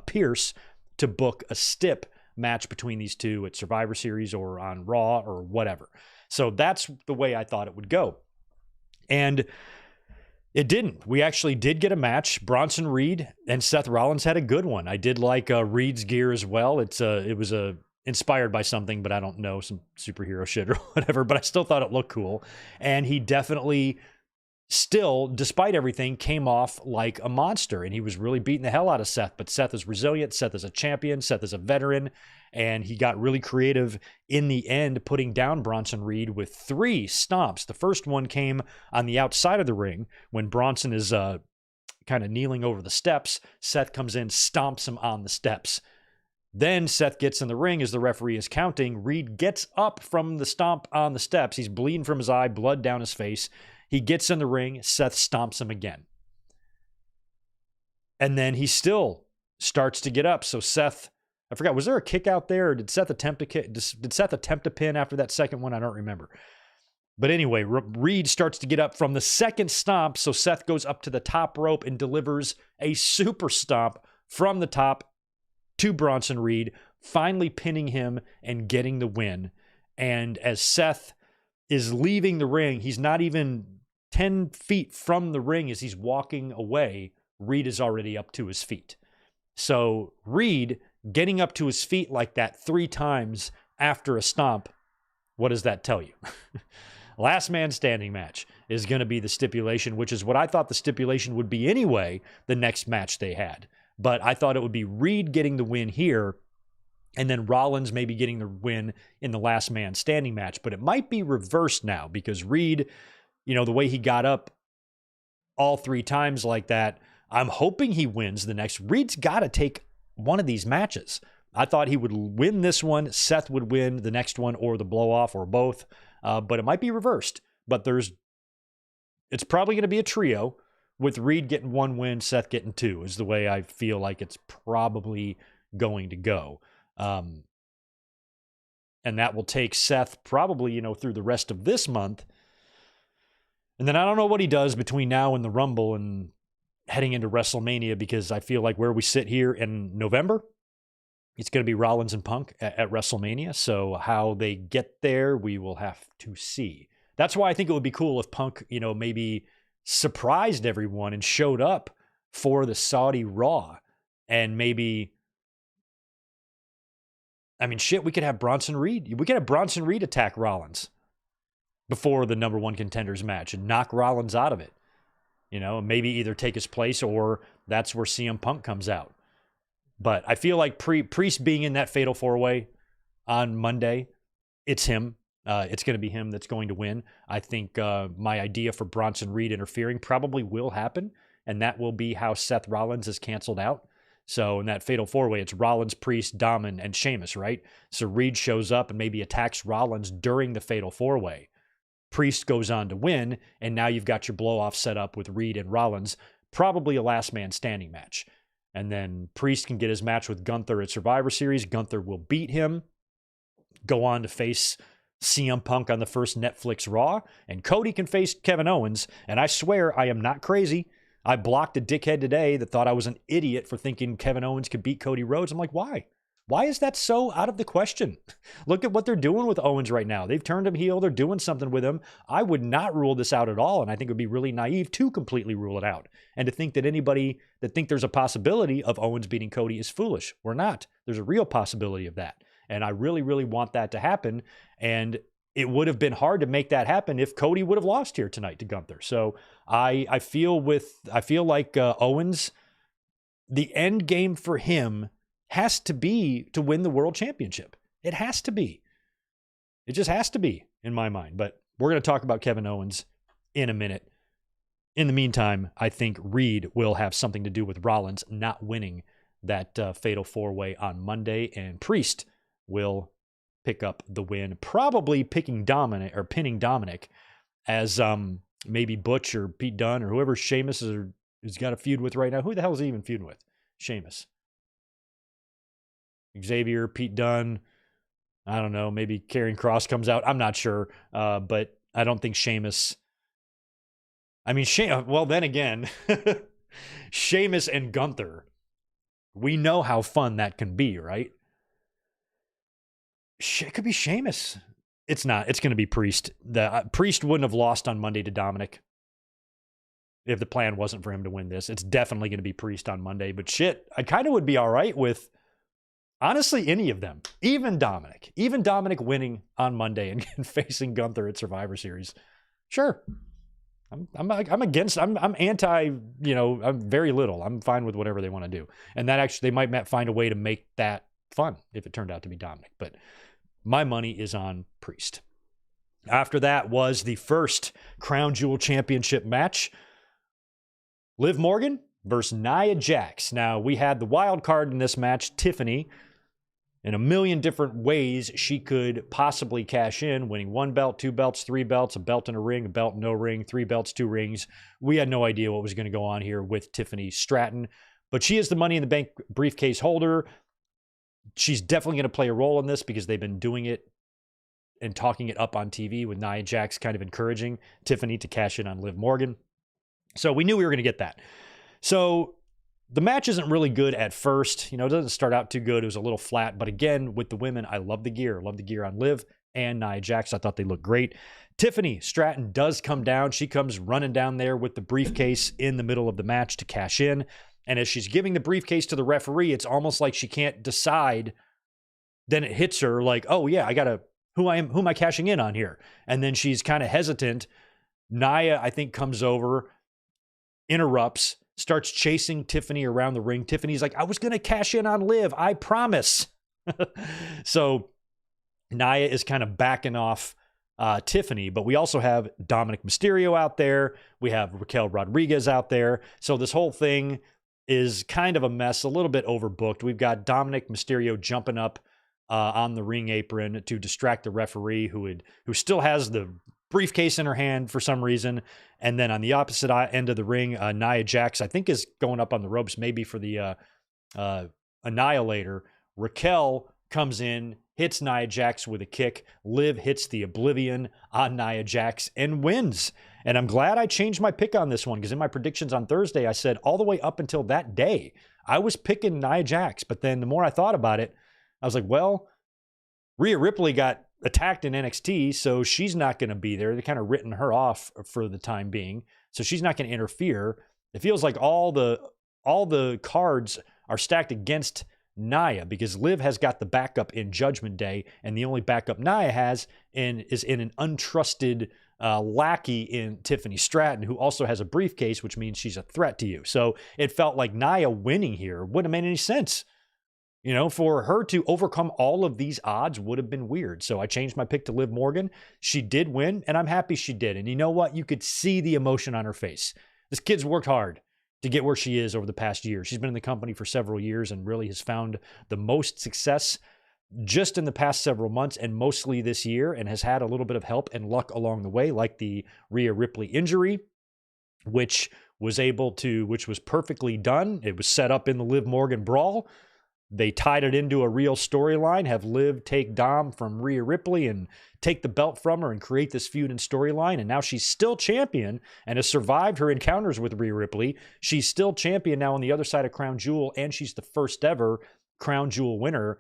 Pierce to book a stip match between these two at Survivor Series or on Raw or whatever. So that's the way I thought it would go. And It didn't. We actually did get a match. Bronson Reed and Seth Rollins had a good one. I did like Reed's gear as well. It was inspired by something, but I don't know, some superhero shit or whatever, but I still thought it looked cool. And he definitely still, despite everything, came off like a monster, and he was really beating the hell out of Seth. But Seth is resilient. Seth is a champion. Seth is a veteran, and he got really creative in the end, putting down Bronson Reed with 3 stomps. The first one came on the outside of the ring when Bronson is kind of kneeling over the steps. Seth comes in, stomps him on the steps. Then Seth gets in the ring as the referee is counting. Reed gets up from the stomp on the steps. He's bleeding from his eye, blood down his face. He gets in the ring. Seth stomps him again. And then he still starts to get up. So Seth, I forgot, was there a kick out there? Or did Seth attempt a pin after that second one? I don't remember. But anyway, Reed starts to get up from the second stomp. So Seth goes up to the top rope and delivers a super stomp from the top to Bronson Reed, finally pinning him and getting the win. And as Seth is leaving the ring, he's not even 10 feet from the ring as he's walking away. Reed is already up to his feet. So Reed getting up to his feet like that 3 times after a stomp, what does that tell you? Last man standing match is going to be the stipulation, which is what I thought the stipulation would be anyway, the next match they had. But I thought it would be Reed getting the win here, and then Rollins maybe getting the win in the last man standing match. But it might be reversed now because Reed, the way he got up all 3 times like that, I'm hoping he wins the next. Reed's got to take one of these matches. I thought he would win this one. Seth would win the next one, or the blow off, or both. But it might be reversed. But it's probably going to be a trio with Reed getting 1 win, Seth getting 2 is the way I feel like it's probably going to go. And that will take Seth probably, through the rest of this month. And then I don't know what he does between now and the Rumble and heading into WrestleMania, because I feel like where we sit here in November, it's going to be Rollins and Punk at WrestleMania. So how they get there, we will have to see. That's why I think it would be cool if Punk, maybe surprised everyone and showed up for the Saudi Raw. And maybe, we could have Bronson Reed. We could have Bronson Reed attack Rollins before the number 1 contenders match and knock Rollins out of it. Maybe either take his place, or that's where CM Punk comes out. But I feel like Priest being in that Fatal 4-Way on Monday, it's him. It's going to be him that's going to win. I think my idea for Bronson Reed interfering probably will happen, and that will be how Seth Rollins is canceled out. So in that Fatal 4-Way, it's Rollins, Priest, Dominic, and Sheamus, right? So Reed shows up and maybe attacks Rollins during the Fatal 4-Way. Priest goes on to win, and now you've got your blow-off set up with Reed and Rollins, probably a last man standing match. And then Priest can get his match with Gunther at Survivor Series. Gunther will beat him, go on to face CM Punk on the first Netflix Raw, and Cody can face Kevin Owens. And I swear I am not crazy. I blocked a dickhead today that thought I was an idiot for thinking Kevin Owens could beat Cody Rhodes. I'm like, why? Why is that so out of the question? Look at what they're doing with Owens right now. They've turned him heel. They're doing something with him. I would not rule this out at all, and I think it would be really naive to completely rule it out. And to think that anybody that think there's a possibility of Owens beating Cody is foolish. We're not. There's a real possibility of that. And I really, really want that to happen. And it would have been hard to make that happen if Cody would have lost here tonight to Gunther. So I feel like Owens, the end game for him has to be to win the world championship. It has to be. It just has to be, in my mind. But we're going to talk about Kevin Owens in a minute. In the meantime, I think Reed will have something to do with Rollins not winning that Fatal 4-Way on Monday, and Priest will pick up the win, probably pinning Dominic as maybe Butch or Pete Dunne or whoever Sheamus has got a feud with right now. Who the hell is he even feuding with? Sheamus. Xavier, Pete Dunne, I don't know, maybe Karrion Kross comes out. I'm not sure, but I don't think Sheamus. Well, then again, Sheamus and Gunther, we know how fun that can be, right? It could be Sheamus. It's not. It's going to be Priest. Priest wouldn't have lost on Monday to Dominic. if the plan wasn't for him to win this. It's definitely going to be Priest on Monday. But shit, I kind of would be all right with, honestly, any of them. Even Dominic. Even Dominic winning on Monday and facing Gunther at Survivor Series. Sure. I'm against, I'm anti, you know, I'm very little. I'm fine with whatever they want to do. And that actually, they might find a way to make that fun if it turned out to be Dominic. But my money is on Priest. After that was the first Crown Jewel Championship match. Liv Morgan versus Nia Jax. Now, we had the wild card in this match, Tiffany. In a million different ways she could possibly cash in, winning 1 belt, 2 belts, 3 belts, a belt and a ring, a belt, no ring, 3 belts, 2 rings. We had no idea what was going to go on here with Tiffany Stratton, but she is the Money in the Bank briefcase holder. She's definitely going to play a role in this because they've been doing it and talking it up on TV with Nia Jax kind of encouraging Tiffany to cash in on Liv Morgan. So we knew we were going to get that. So the match isn't really good at first. You know, it doesn't start out too good. It was a little flat. But again, with the women, I love the gear. I love the gear on Liv and Nia Jax. I thought they looked great. Tiffany Stratton does come down. She comes running down there with the briefcase in the middle of the match to cash in. And as she's giving the briefcase to the referee, it's almost like she can't decide. Then it hits her like, oh yeah, I gotta, who am I cashing in on here? And then she's kind of hesitant. Nia, I think, comes over, interrupts, starts chasing Tiffany around the ring. Tiffany's like, I was going to cash in on Liv. I promise. So Nia is kind of backing off Tiffany, but we also have Dominic Mysterio out there. We have Raquel Rodriguez out there. So this whole thing is kind of a mess, a little bit overbooked. We've got Dominic Mysterio jumping up on the ring apron to distract the referee who still has the briefcase in her hand for some reason. And then on the opposite end of the ring, Nia Jax, I think, is going up on the ropes, maybe for the Annihilator. Raquel comes in, hits Nia Jax with a kick. Liv hits the Oblivion on Nia Jax and wins. And I'm glad I changed my pick on this one, because in my predictions on Thursday, I said all the way up until that day, I was picking Nia Jax. But then the more I thought about it, I was like, well, Rhea Ripley got attacked in NXT, so she's not going to be there. They kind of written her off for the time being, so she's not going to interfere. It feels like all the cards are stacked against Nia, because Liv has got the backup in Judgment Day, and the only backup Nia has is in an untrusted lackey in Tiffany Stratton, who also has a briefcase, which means she's a threat to you. So it felt like Nia winning here wouldn't have made any sense. You know, for her to overcome all of these odds would have been weird. So I changed my pick to Liv Morgan. She did win, and I'm happy she did. And you know what? You could see the emotion on her face. This kid's worked hard to get where she is over the past year. She's been in the company for several years and really has found the most success just in the past several months, and mostly this year, and has had a little bit of help and luck along the way, like the Rhea Ripley injury, which was perfectly done. It was set up in the Liv Morgan brawl. They tied it into a real storyline, have Liv take Dom from Rhea Ripley and take the belt from her and create this feud and storyline. And now she's still champion and has survived her encounters with Rhea Ripley. She's still champion now on the other side of Crown Jewel, and she's the first ever Crown Jewel winner.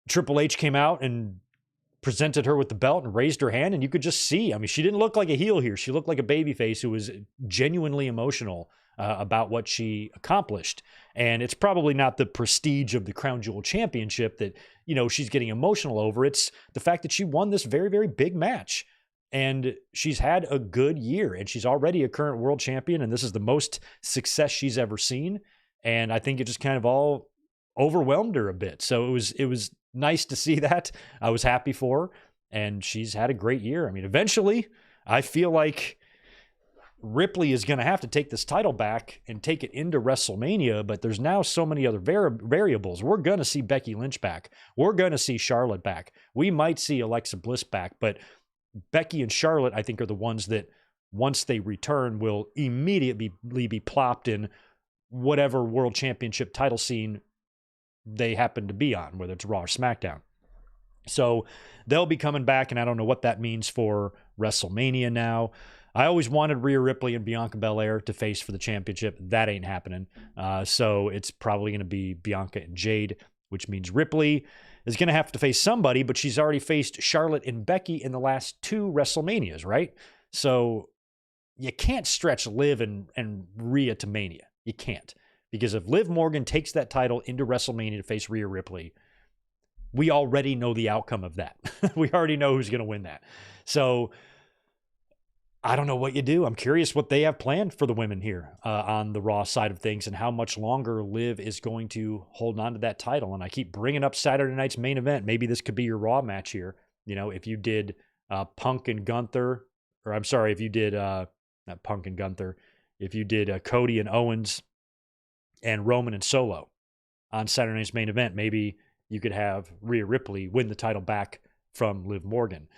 Triple H came out and presented her with the belt and raised her hand, and you could just see, I mean, she didn't look like a heel here. She looked like a babyface who was genuinely emotional about what she accomplished. And it's probably not the prestige of the Crown Jewel Championship that, you know, she's getting emotional over. It's the fact that she won this very, very big match. And she's had a good year, and she's already a current world champion, and this is the most success she's ever seen. And I think it just kind of all overwhelmed her a bit. So it was nice to see that. I was happy for her, and she's had a great year. I mean, eventually, I feel like Ripley is going to have to take this title back and take it into WrestleMania, but there's now so many other variables. We're going to see Becky Lynch back. We're going to see Charlotte back. We might see Alexa Bliss back, but Becky and Charlotte, I think, are the ones that, once they return, will immediately be plopped in whatever world championship title scene they happen to be on, whether it's Raw or SmackDown. So they'll be coming back, and I don't know what that means for WrestleMania now. I always wanted Rhea Ripley and Bianca Belair to face for the championship. That ain't happening. So it's probably going to be Bianca and Jade, which means Ripley is going to have to face somebody, but she's already faced Charlotte and Becky in the last 2 WrestleManias, right? So you can't stretch Liv and Rhea to Mania. You can't. Because if Liv Morgan takes that title into WrestleMania to face Rhea Ripley, we already know the outcome of that. We already know who's going to win that. So I don't know what you do. I'm curious what they have planned for the women here on the Raw side of things and how much longer Liv is going to hold on to that title. And I keep bringing up Saturday night's main event. Maybe this could be your Raw match here. You know, if you did Punk and Gunther, or I'm sorry, if you did not Punk and Gunther, if you did Cody and Owens and Roman and Solo on Saturday night's main event, maybe you could have Rhea Ripley win the title back from Liv Morgan.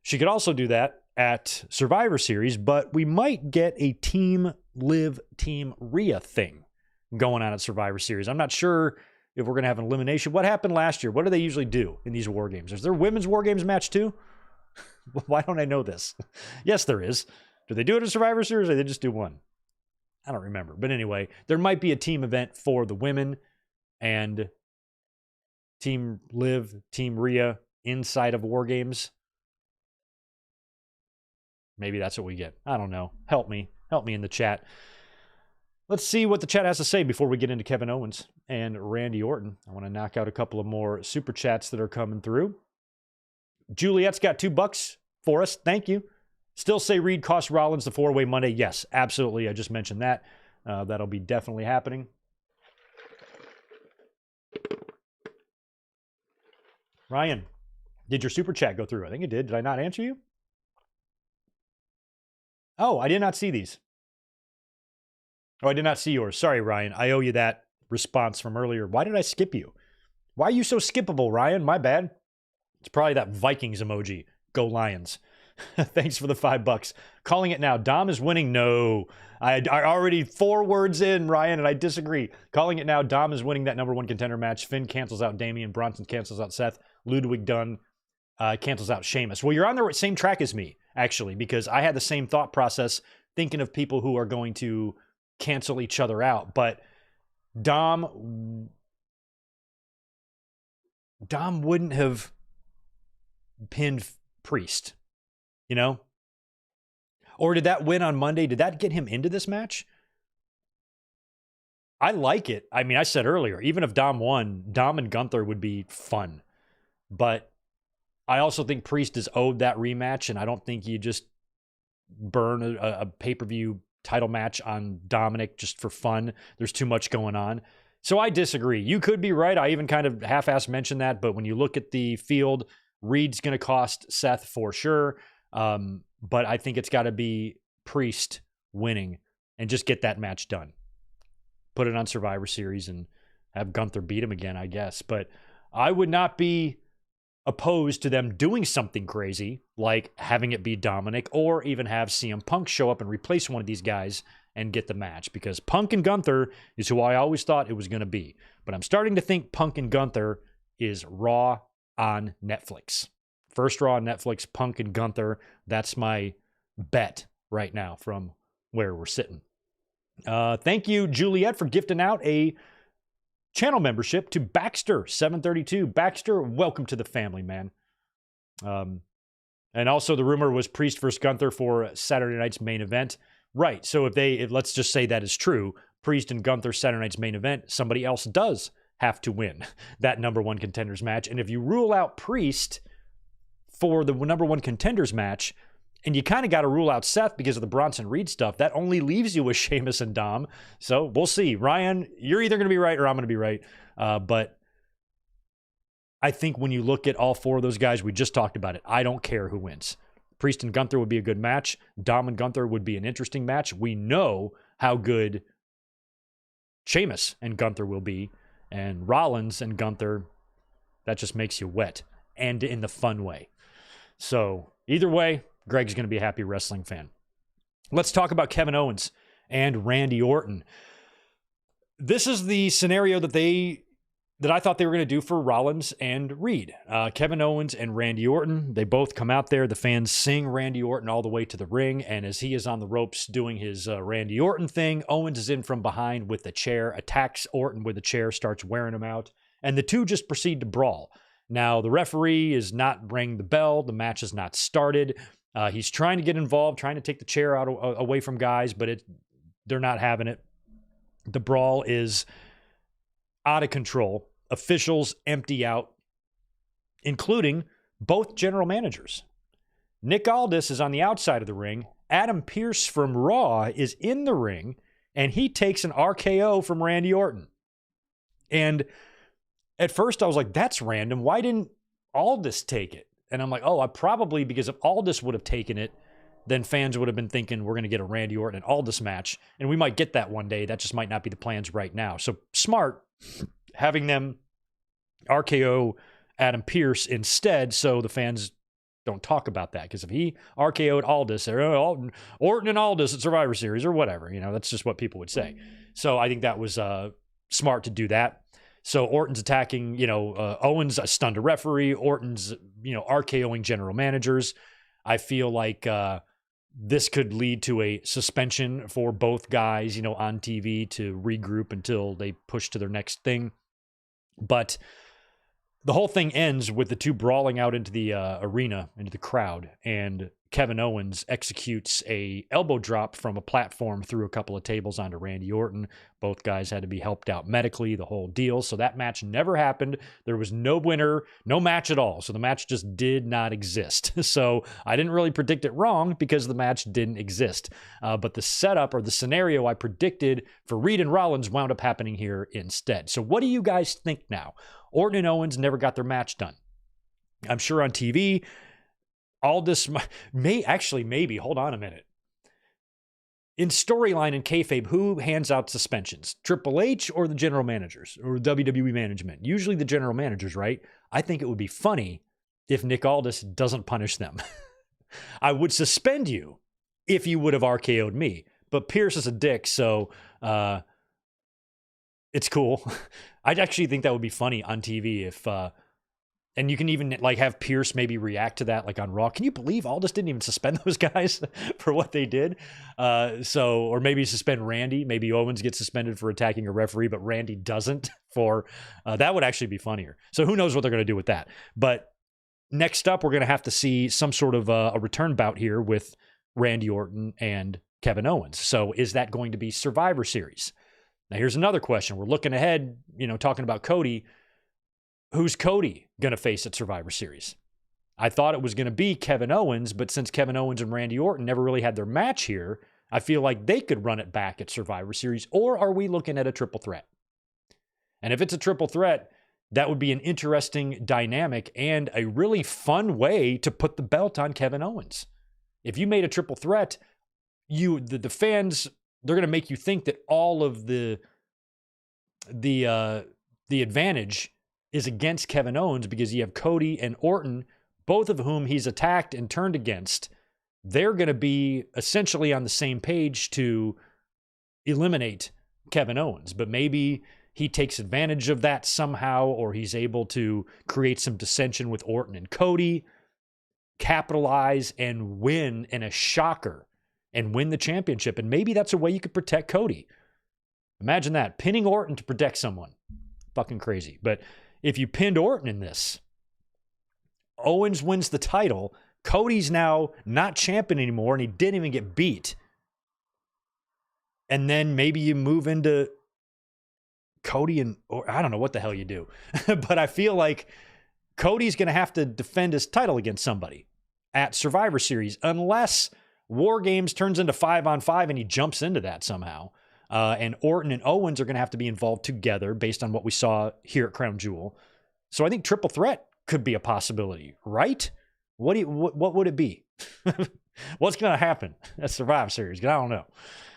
She could also do that at Survivor Series, but we might get a Team Liv, Team Rhea thing going on at Survivor Series. I'm not sure if we're going to have an elimination. What happened last year? What do they usually do in these War Games? Is there a women's War Games match too? Why don't I know this? Yes, there is. Do they do it at Survivor Series or do they just do one? I don't remember. But anyway, there might be a team event for the women and Team Liv, Team Rhea inside of War Games. Maybe that's what we get. I don't know. Help me. Help me in the chat. Let's see what the chat has to say before we get into Kevin Owens and Randy Orton. I want to knock out a couple of more super chats that are coming through. Juliet's got $2 for us. Thank you. Still say Reed cost Rollins the 4-way Monday. Yes, absolutely. I just mentioned that. That'll be definitely happening. Ryan, did your super chat go through? I think it did. Did I not answer you? Oh, I did not see these. Oh, I did not see yours. Sorry, Ryan. I owe you that response from earlier. Why did I skip you? Why are you so skippable, Ryan? My bad. It's probably that Vikings emoji. Go Lions. Thanks for the $5. Calling it now. Dom is winning. No. I already 4 words in, Ryan, and I disagree. Calling it now. Dom is winning that number 1 contender match. Finn cancels out Damian. Bronson cancels out Seth. Ludwig Dunn cancels out Sheamus. Well, you're on the same track as me, actually, because I had the same thought process thinking of people who are going to cancel each other out. But Dom wouldn't have pinned Priest, you know? Or did that win on Monday, did that get him into this match? I like it. I mean, I said earlier, even if Dom won, Dom and Gunther would be fun. But I also think Priest is owed that rematch, and I don't think you just burn a pay-per-view title match on Dominic just for fun. There's too much going on. So I disagree. You could be right. I even kind of half-assed mentioned that, but when you look at the field, Reed's going to cost Seth for sure. But I think it's got to be Priest winning and just get that match done. Put it on Survivor Series and have Gunther beat him again, I guess. But I would not be opposed to them doing something crazy like having it be Dominic or even have CM Punk show up and replace one of these guys and get the match, because Punk and Gunther is who I always thought it was going to be. But I'm starting to think Punk and Gunther is Raw on Netflix. First Raw on Netflix, Punk and Gunther. That's my bet right now from where we're sitting. Thank you, Juliet, for gifting out a channel membership to Baxter732. Baxter, welcome to the family, man. And also the rumor was Priest versus Gunther for Saturday night's main event. Right, so if let's just say that is true, Priest and Gunther Saturday night's main event, somebody else does have to win that number 1 contenders match. And if you rule out Priest for the number 1 contenders match, and you kind of got to rule out Seth because of the Bronson Reed stuff, that only leaves you with Sheamus and Dom. So we'll see. Ryan, you're either going to be right or I'm going to be right. But I think when you look at all 4 of those guys, we just talked about it. I don't care who wins. Priest and Gunther would be a good match. Dom and Gunther would be an interesting match. We know how good Sheamus and Gunther will be. And Rollins and Gunther, that just makes you wet. And in the fun way. So either way, Greg's going to be a happy wrestling fan. Let's talk about Kevin Owens and Randy Orton. This is the scenario that I thought they were going to do for Rollins and Reed. Kevin Owens and Randy Orton, they both come out there. The fans sing Randy Orton all the way to the ring. And as he is on the ropes doing his Randy Orton thing, Owens is in from behind with the chair, attacks Orton with the chair, starts wearing him out. And the two just proceed to brawl. Now, the referee is not ringing the bell. The match is not started. He's trying to get involved, trying to take the chair out away from guys, but they're not having it. The brawl is out of control. Officials empty out, including both general managers. Nick Aldis is on the outside of the ring. Adam Pearce from Raw is in the ring, and he takes an RKO from Randy Orton. And at first I was like, that's random. Why didn't Aldis take it? And I'm like, probably because if Aldis would have taken it, then fans would have been thinking we're going to get a Randy Orton and Aldis match. And we might get that one day. That just might not be the plans right now. So smart having them RKO Adam Pearce instead so the fans don't talk about that. Because if he RKO'd Aldis, Orton and Aldis at Survivor Series or whatever, that's just what people would say. So I think that was smart to do that. So Orton's attacking, Owens stunned a referee. Orton's, RKOing general managers. I feel like this could lead to a suspension for both guys, on TV to regroup until they push to their next thing. But the whole thing ends with the two brawling out into the arena, into the crowd, and Kevin Owens executes a elbow drop from a platform through a couple of tables onto Randy Orton. Both guys had to be helped out medically, the whole deal. So that match never happened. There was no winner, no match at all. So the match just did not exist. So I didn't really predict it wrong because the match didn't exist. But the setup or the scenario I predicted for Reed and Rollins wound up happening here instead. So what do you guys think now? Orton and Owens never got their match done. I'm sure on TV, Aldis maybe, hold on a minute. In storyline and kayfabe, who hands out suspensions? Triple H or the general managers or WWE management? Usually the general managers, right? I think it would be funny if Nick Aldis doesn't punish them. I would suspend you if you would have RKO'd me. But Pierce is a dick, so it's cool. I'd actually think that would be funny on TV if... and you can even have Pierce maybe react to that on Raw. Can you believe Aldis didn't even suspend those guys for what they did? Or maybe suspend Randy. Maybe Owens gets suspended for attacking a referee, but Randy doesn't that would actually be funnier. So who knows what they're going to do with that. But next up, we're going to have to see some sort of a return bout here with Randy Orton and Kevin Owens. So is that going to be Survivor Series? Now here's another question. We're looking ahead, talking about Cody. Who's Cody going to face at Survivor Series? I thought it was going to be Kevin Owens, but since Kevin Owens and Randy Orton never really had their match here, I feel like they could run it back at Survivor Series. Or are we looking at a triple threat? And if it's a triple threat, that would be an interesting dynamic and a really fun way to put the belt on Kevin Owens. If you made a triple threat, the fans, they're going to make you think that all of the advantage is against Kevin Owens because you have Cody and Orton, both of whom he's attacked and turned against. They're going to be essentially on the same page to eliminate Kevin Owens. But maybe he takes advantage of that somehow, or he's able to create some dissension with Orton and Cody, capitalize and win in a shocker and win the championship. And maybe that's a way you could protect Cody. Imagine that, pinning Orton to protect someone. Fucking crazy. But if you pinned Orton in this, Owens wins the title. Cody's now not champion anymore, and he didn't even get beat. And then maybe you move into Cody or I don't know what the hell you do. But I feel like Cody's going to have to defend his title against somebody at Survivor Series, unless War Games turns into 5-on-5 and he jumps into that somehow. And Orton and Owens are going to have to be involved together based on what we saw here at Crown Jewel. So I think triple threat could be a possibility, right? What would it be? What's going to happen at Survivor Series? I don't know.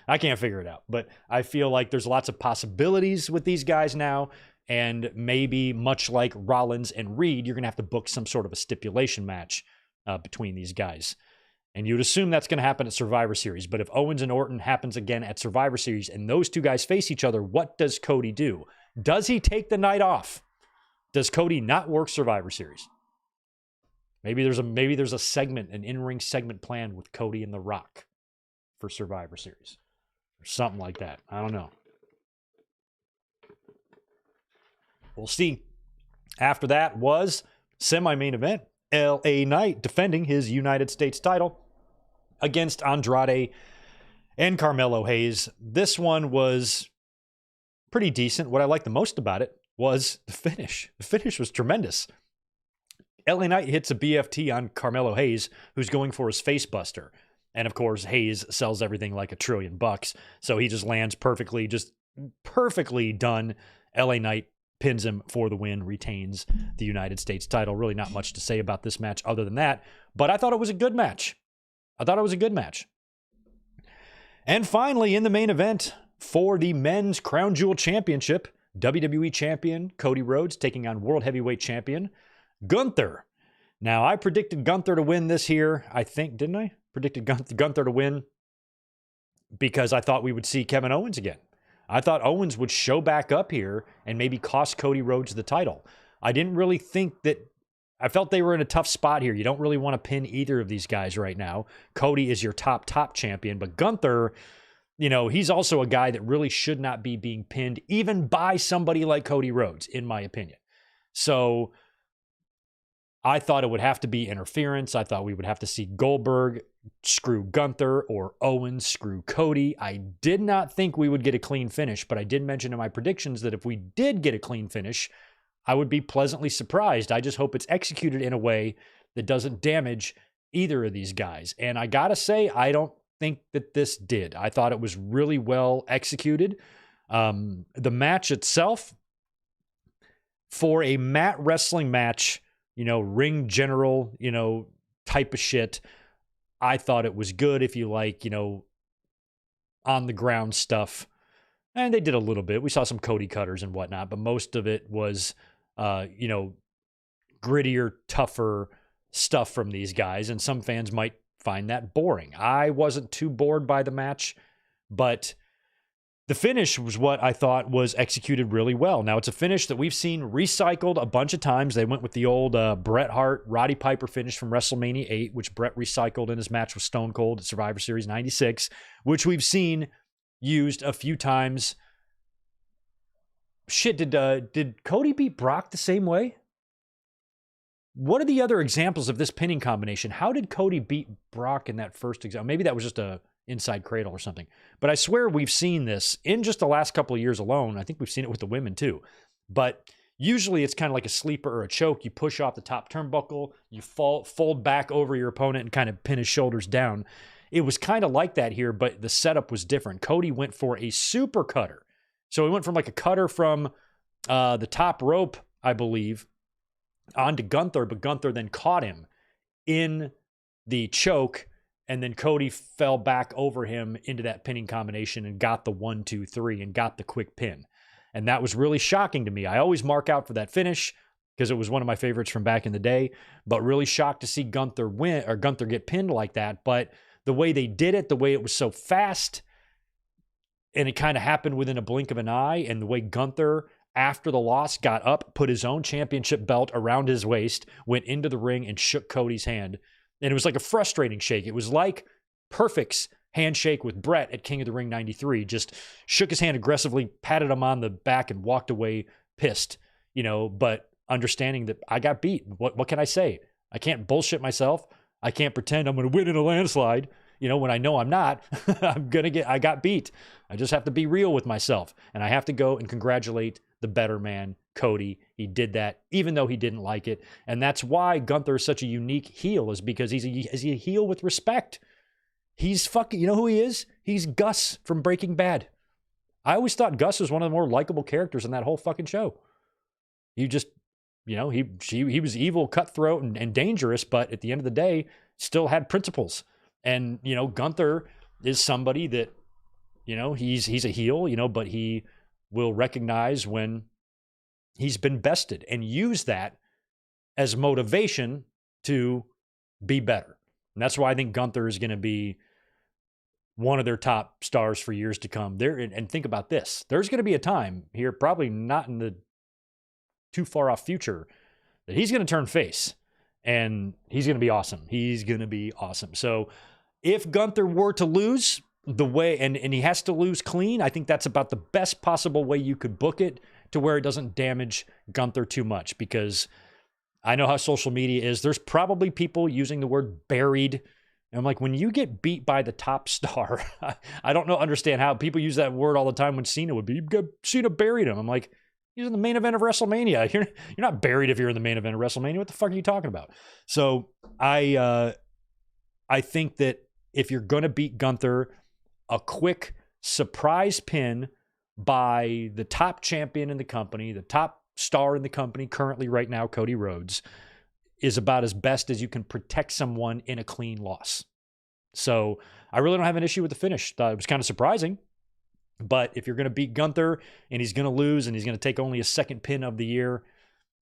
I can't figure it out. But I feel like there's lots of possibilities with these guys now. And maybe much like Rollins and Reed, you're going to have to book some sort of a stipulation match between these guys. And you'd assume that's going to happen at Survivor Series. But if Owens and Orton happens again at Survivor Series and those two guys face each other, what does Cody do? Does he take the night off? Does Cody not work Survivor Series? Maybe there's a segment, an in-ring segment planned with Cody and The Rock for Survivor Series. Or something like that. I don't know. We'll see. After that was semi-main event. L.A. Knight defending his United States title against Andrade and Carmelo Hayes. This one was pretty decent. What I liked the most about it was the finish. The finish was tremendous. LA Knight hits a BFT on Carmelo Hayes, who's going for his face buster. And of course, Hayes sells everything like $1 trillion. So he just lands perfectly, just perfectly done. LA Knight pins him for the win, retains the United States title. Really not much to say about this match other than that. But I thought it was a good match. And finally, in the main event for the Men's Crown Jewel Championship, WWE Champion Cody Rhodes taking on World Heavyweight Champion Gunther. Now, I predicted Gunther to win this here, I think, didn't I? Predicted Gunther to win because I thought we would see Kevin Owens again. I thought Owens would show back up here and maybe cost Cody Rhodes the title. I didn't really think that. I felt they were in a tough spot here. You don't really want to pin either of these guys right now. Cody is your top champion, but Gunther, he's also a guy that really should not be being pinned even by somebody like Cody Rhodes, in my opinion. So I thought it would have to be interference. I thought we would have to see Goldberg screw Gunther or Owens screw Cody. I did not think we would get a clean finish, but I did mention in my predictions that if we did get a clean finish, I would be pleasantly surprised. I just hope it's executed in a way that doesn't damage either of these guys. And I gotta say, I don't think that this did. I thought it was really well executed. The match itself, for a mat wrestling match, ring general, type of shit, I thought it was good. If you like, on the ground stuff. And they did a little bit. We saw some Cody cutters and whatnot, but most of it was, grittier, tougher stuff from these guys. And some fans might find that boring. I wasn't too bored by the match, but the finish was what I thought was executed really well. Now, it's a finish that we've seen recycled a bunch of times. They went with the old Bret Hart, Roddy Piper finish from WrestleMania 8, which Bret recycled in his match with Stone Cold at Survivor Series 96, which we've seen used a few times. Shit, did Cody beat Brock the same way? What are the other examples of this pinning combination? How did Cody beat Brock in that first example? Maybe that was just a inside cradle or something. But I swear we've seen this in just the last couple of years alone. I think we've seen it with the women too. But usually it's kind of like a sleeper or a choke. You push off the top turnbuckle, you fold back over your opponent and kind of pin his shoulders down. It was kind of like that here, but the setup was different. Cody went for a super cutter. So he went from like a cutter from the top rope, I believe, onto Gunther, but Gunther then caught him in the choke, and then Cody fell back over him into that pinning combination and got the 1, 2, 3 and got the quick pin. And that was really shocking to me. I always mark out for that finish because it was one of my favorites from back in the day, but really shocked to see Gunther win or Gunther get pinned like that. But the way they did it, the way it was so fast, and it kind of happened within a blink of an eye, and the way Gunther, after the loss, got up, put his own championship belt around his waist, went into the ring and shook Cody's hand. And it was like a frustrating shake. It was like Perfect's handshake with Bret at King of the Ring 93. Just shook his hand aggressively, patted him on the back, and walked away pissed, but understanding that I got beat. What can I say? I can't bullshit myself. I can't pretend I'm going to win in a landslide. When I know I'm not, I got beat. I just have to be real with myself. And I have to go and congratulate the better man, Cody. He did that, even though he didn't like it. And that's why Gunther is such a unique heel, is because he's a heel with respect. He's fucking, you know who he is? He's Gus from Breaking Bad. I always thought Gus was one of the more likable characters in that whole fucking show. He just, he was evil, cutthroat, and dangerous, but at the end of the day, still had principles. And, Gunther is somebody that, he's a heel, but he will recognize when he's been bested and use that as motivation to be better. And that's why I think Gunther is going to be one of their top stars for years to come. And think about this. There's going to be a time here, probably not in the too far off future, that he's going to turn face. And he's going to be awesome. He's going to be awesome. So if Gunther were to lose the way, and he has to lose clean, I think that's about the best possible way you could book it to where it doesn't damage Gunther too much, because I know how social media is. There's probably people using the word buried And I'm like, when you get beat by the top star, I don't understand how people use that word all the time when Cena would be. Cena buried him. I'm like, he's in the main event of WrestleMania. You're not buried if you're in the main event of WrestleMania. What the fuck are you talking about? So I think that if you're going to beat Gunther, a quick surprise pin by the top champion in the company, the top star in the company currently right now, Cody Rhodes, is about as best as you can protect someone in a clean loss. So I really don't have an issue with the finish. Thought it was kind of surprising. But if you're going to beat Gunther and he's going to lose and he's going to take only a second pin of the year,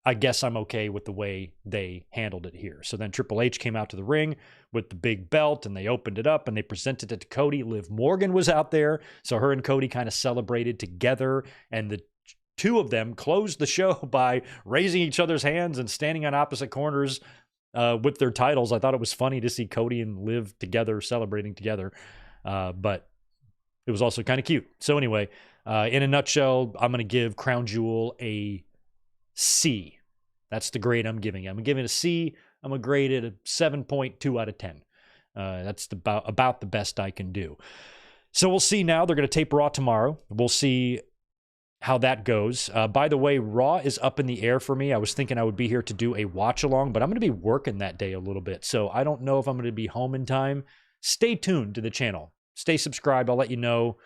I guess I'm okay with the way they handled it here. So then Triple H came out to the ring with the big belt and they opened it up and they presented it to Cody. Liv Morgan was out there. So her and Cody kind of celebrated together, and the two of them closed the show by raising each other's hands and standing on opposite corners with their titles. I thought it was funny to see Cody and Liv together, celebrating together. But it was also kind of cute. So anyway, in a nutshell, I'm going to give Crown Jewel a C. That's the grade I'm giving it. I'm giving it a C. I'm going to grade it a 7.2 out of 10. That's about the best I can do. So we'll see now. They're going to tape Raw tomorrow. We'll see how that goes. By the way, Raw is up in the air for me. I was thinking I would be here to do a watch along, but I'm going to be working that day a little bit. So I don't know if I'm going to be home in time. Stay tuned to the channel. Stay subscribed. I'll let you know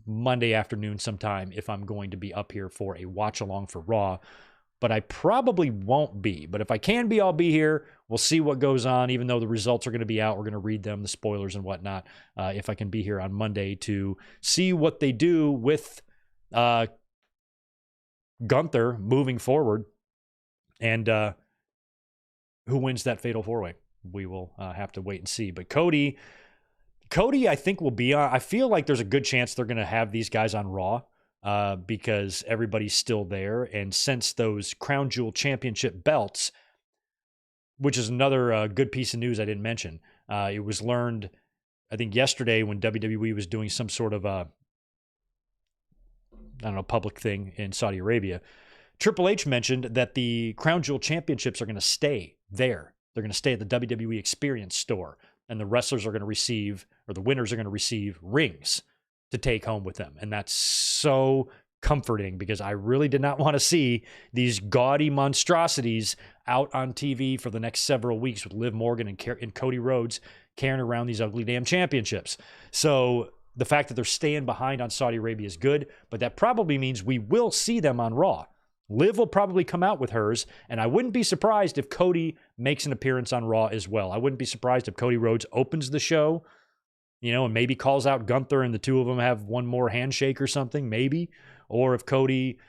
Monday afternoon sometime if I'm going to be up here for a watch along for Raw. But I probably won't be. But if I can be, I'll be here. We'll see what goes on. Even though the results are going to be out, we're going to read them, the spoilers and whatnot. If I can be here on Monday to see what they do with Gunther moving forward, and who wins that fatal four-way. We will have to wait and see. But Cody, I think, will be on. I feel like there's a good chance they're going to have these guys on Raw because everybody's still there. And since those Crown Jewel Championship belts, which is another good piece of news I didn't mention, it was learned, I think, yesterday when WWE was doing some sort of public thing in Saudi Arabia. Triple H mentioned that the Crown Jewel Championships are going to stay there. They're going to stay at the WWE Experience store, and the wrestlers are going to receive, or the winners are going to receive, rings to take home with them. And that's so comforting because I really did not want to see these gaudy monstrosities out on TV for the next several weeks with Liv Morgan and Cody Rhodes carrying around these ugly damn championships. So the fact that they're staying behind on Saudi Arabia is good, but that probably means we will see them on Raw. Liv will probably come out with hers, and I wouldn't be surprised if Cody makes an appearance on Raw as well. I wouldn't be surprised if Cody Rhodes opens the show, and maybe calls out Gunther and the two of them have one more handshake or something, maybe. Or if Cody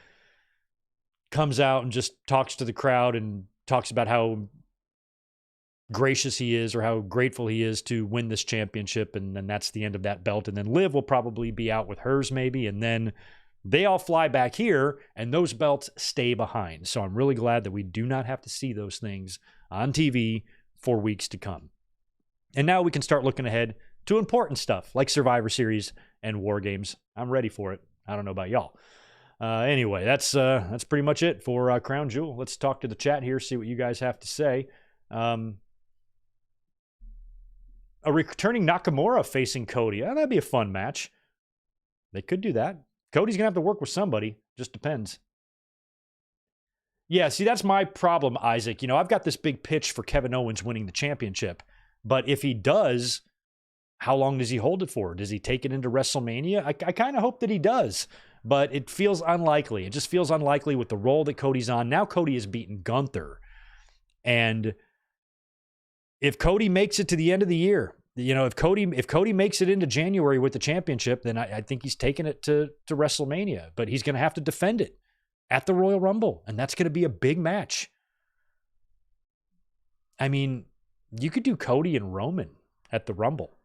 comes out and just talks to the crowd and talks about how gracious he is or how grateful he is to win this championship, and then that's the end of that belt. And then Liv will probably be out with hers maybe, and then they all fly back here and those belts stay behind. So I'm really glad that we do not have to see those things on TV for weeks to come. And now we can start looking ahead to important stuff like Survivor Series and War Games. I'm ready for it. I don't know about y'all. Anyway, that's pretty much it for Crown Jewel. Let's talk to the chat here, see what you guys have to say. A returning Nakamura facing Cody. That'd be a fun match. They could do that. Cody's going to have to work with somebody. Just depends. Yeah, see, that's my problem, Isaac. I've got this big pitch for Kevin Owens winning the championship. But if he does, how long does he hold it for? Does he take it into WrestleMania? I kind of hope that he does. But it feels unlikely. It just feels unlikely with the role that Cody's on. Now Cody has beaten Gunther. And if Cody makes it to the end of the year, if Cody makes it into January with the championship, then I think he's taking it to WrestleMania. But he's going to have to defend it at the Royal Rumble, and that's going to be a big match. I mean, you could do Cody and Roman at the Rumble.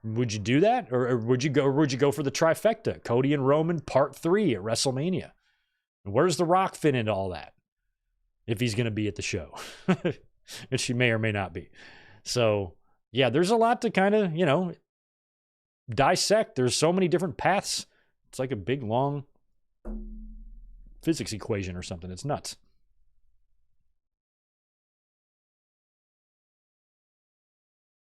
Would you do that, or would you go for the trifecta, Cody and Roman Part 3 at WrestleMania? Where's The Rock fit into all that? If he's going to be at the show, which he may or may not be. So, yeah, there's a lot to kind of, dissect. There's so many different paths. It's like a big, long physics equation or something. It's nuts.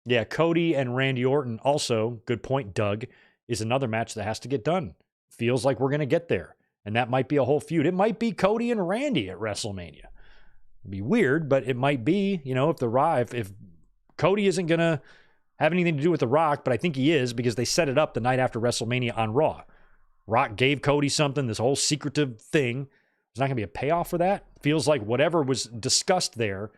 Yeah, Cody and Randy Orton also, good point, Doug, is another match that has to get done. Feels like we're going to get there. And that might be a whole feud. It might be Cody and Randy at WrestleMania. It'd be weird, but it might be, if The Rock, if Cody isn't going to have anything to do with The Rock, but I think he is because they set it up the night after WrestleMania on Raw. Rock gave Cody something, this whole secretive thing. There's not going to be a payoff for that. Feels like whatever was discussed there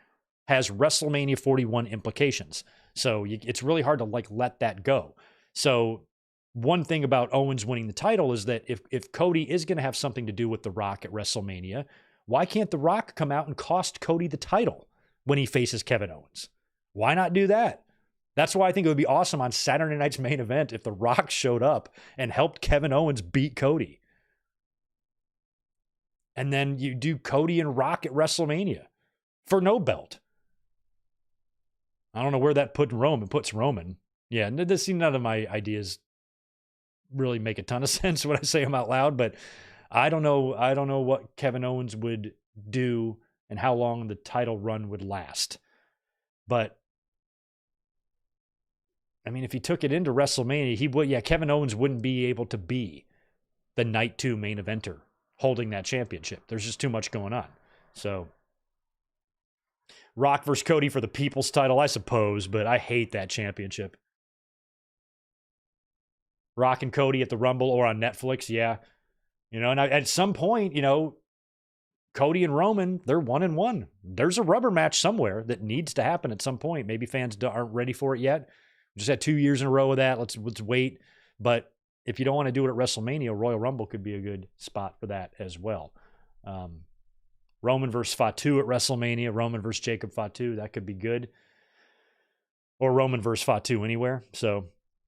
has WrestleMania 41 implications. So it's really hard to let that go. So one thing about Owens winning the title is that if Cody is going to have something to do with The Rock at WrestleMania, why can't The Rock come out and cost Cody the title when he faces Kevin Owens? Why not do that? That's why I think it would be awesome on Saturday night's main event if The Rock showed up and helped Kevin Owens beat Cody. And then you do Cody and Rock at WrestleMania for no belt. I don't know where that puts Roman. Yeah, none of my ideas really make a ton of sense when I say them out loud, but I don't know what Kevin Owens would do and how long the title run would last. But I mean, if he took it into WrestleMania, Kevin Owens wouldn't be able to be the night 2 main eventer holding that championship. There's just too much going on. So Rock versus Cody for the People's title, I suppose, but I hate that championship. Rock and Cody at the Rumble or on Netflix, yeah. And at some point, Cody and Roman, they're 1-1. There's a rubber match somewhere that needs to happen at some point. Maybe fans aren't ready for it yet. We just had 2 years in a row of that. Let's wait. But if you don't want to do it at WrestleMania, Royal Rumble could be a good spot for that as well. Roman versus Fatu at WrestleMania, Roman versus Jacob Fatu, that could be good. Or Roman versus Fatu anywhere. So,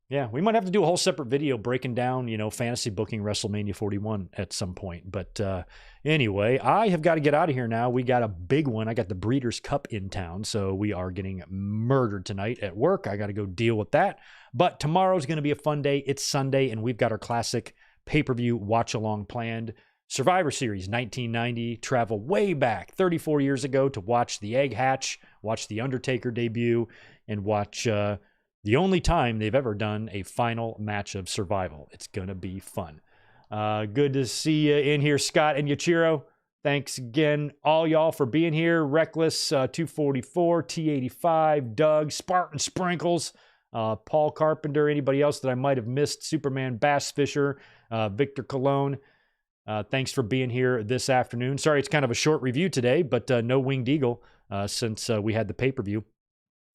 yeah, we might have to do a whole separate video breaking down, fantasy booking WrestleMania 41 at some point. But anyway, I have got to get out of here now. We got a big one. I got the Breeders' Cup in town, so we are getting murdered tonight at work. I got to go deal with that. But tomorrow's going to be a fun day. It's Sunday, and we've got our classic pay-per-view watch-along planned. Survivor Series 1990, travel way back 34 years ago to watch the egg hatch, watch The Undertaker debut, and watch the only time they've ever done a final match of Survival. It's going to be fun. Good to see you in here, Scott and Yachiro. Thanks again, all y'all, for being here. Reckless, 244, T85, Doug, Spartan Sprinkles, Paul Carpenter, anybody else that I might have missed, Superman Bass Fisher, Victor Colon. Thanks for being here this afternoon. Sorry, it's kind of a short review today, but no Winged Eagle since we had the pay-per-view.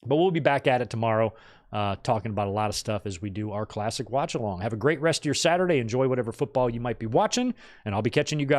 But we'll be back at it tomorrow, talking about a lot of stuff as we do our classic watch-along. Have a great rest of your Saturday. Enjoy whatever football you might be watching, and I'll be catching you guys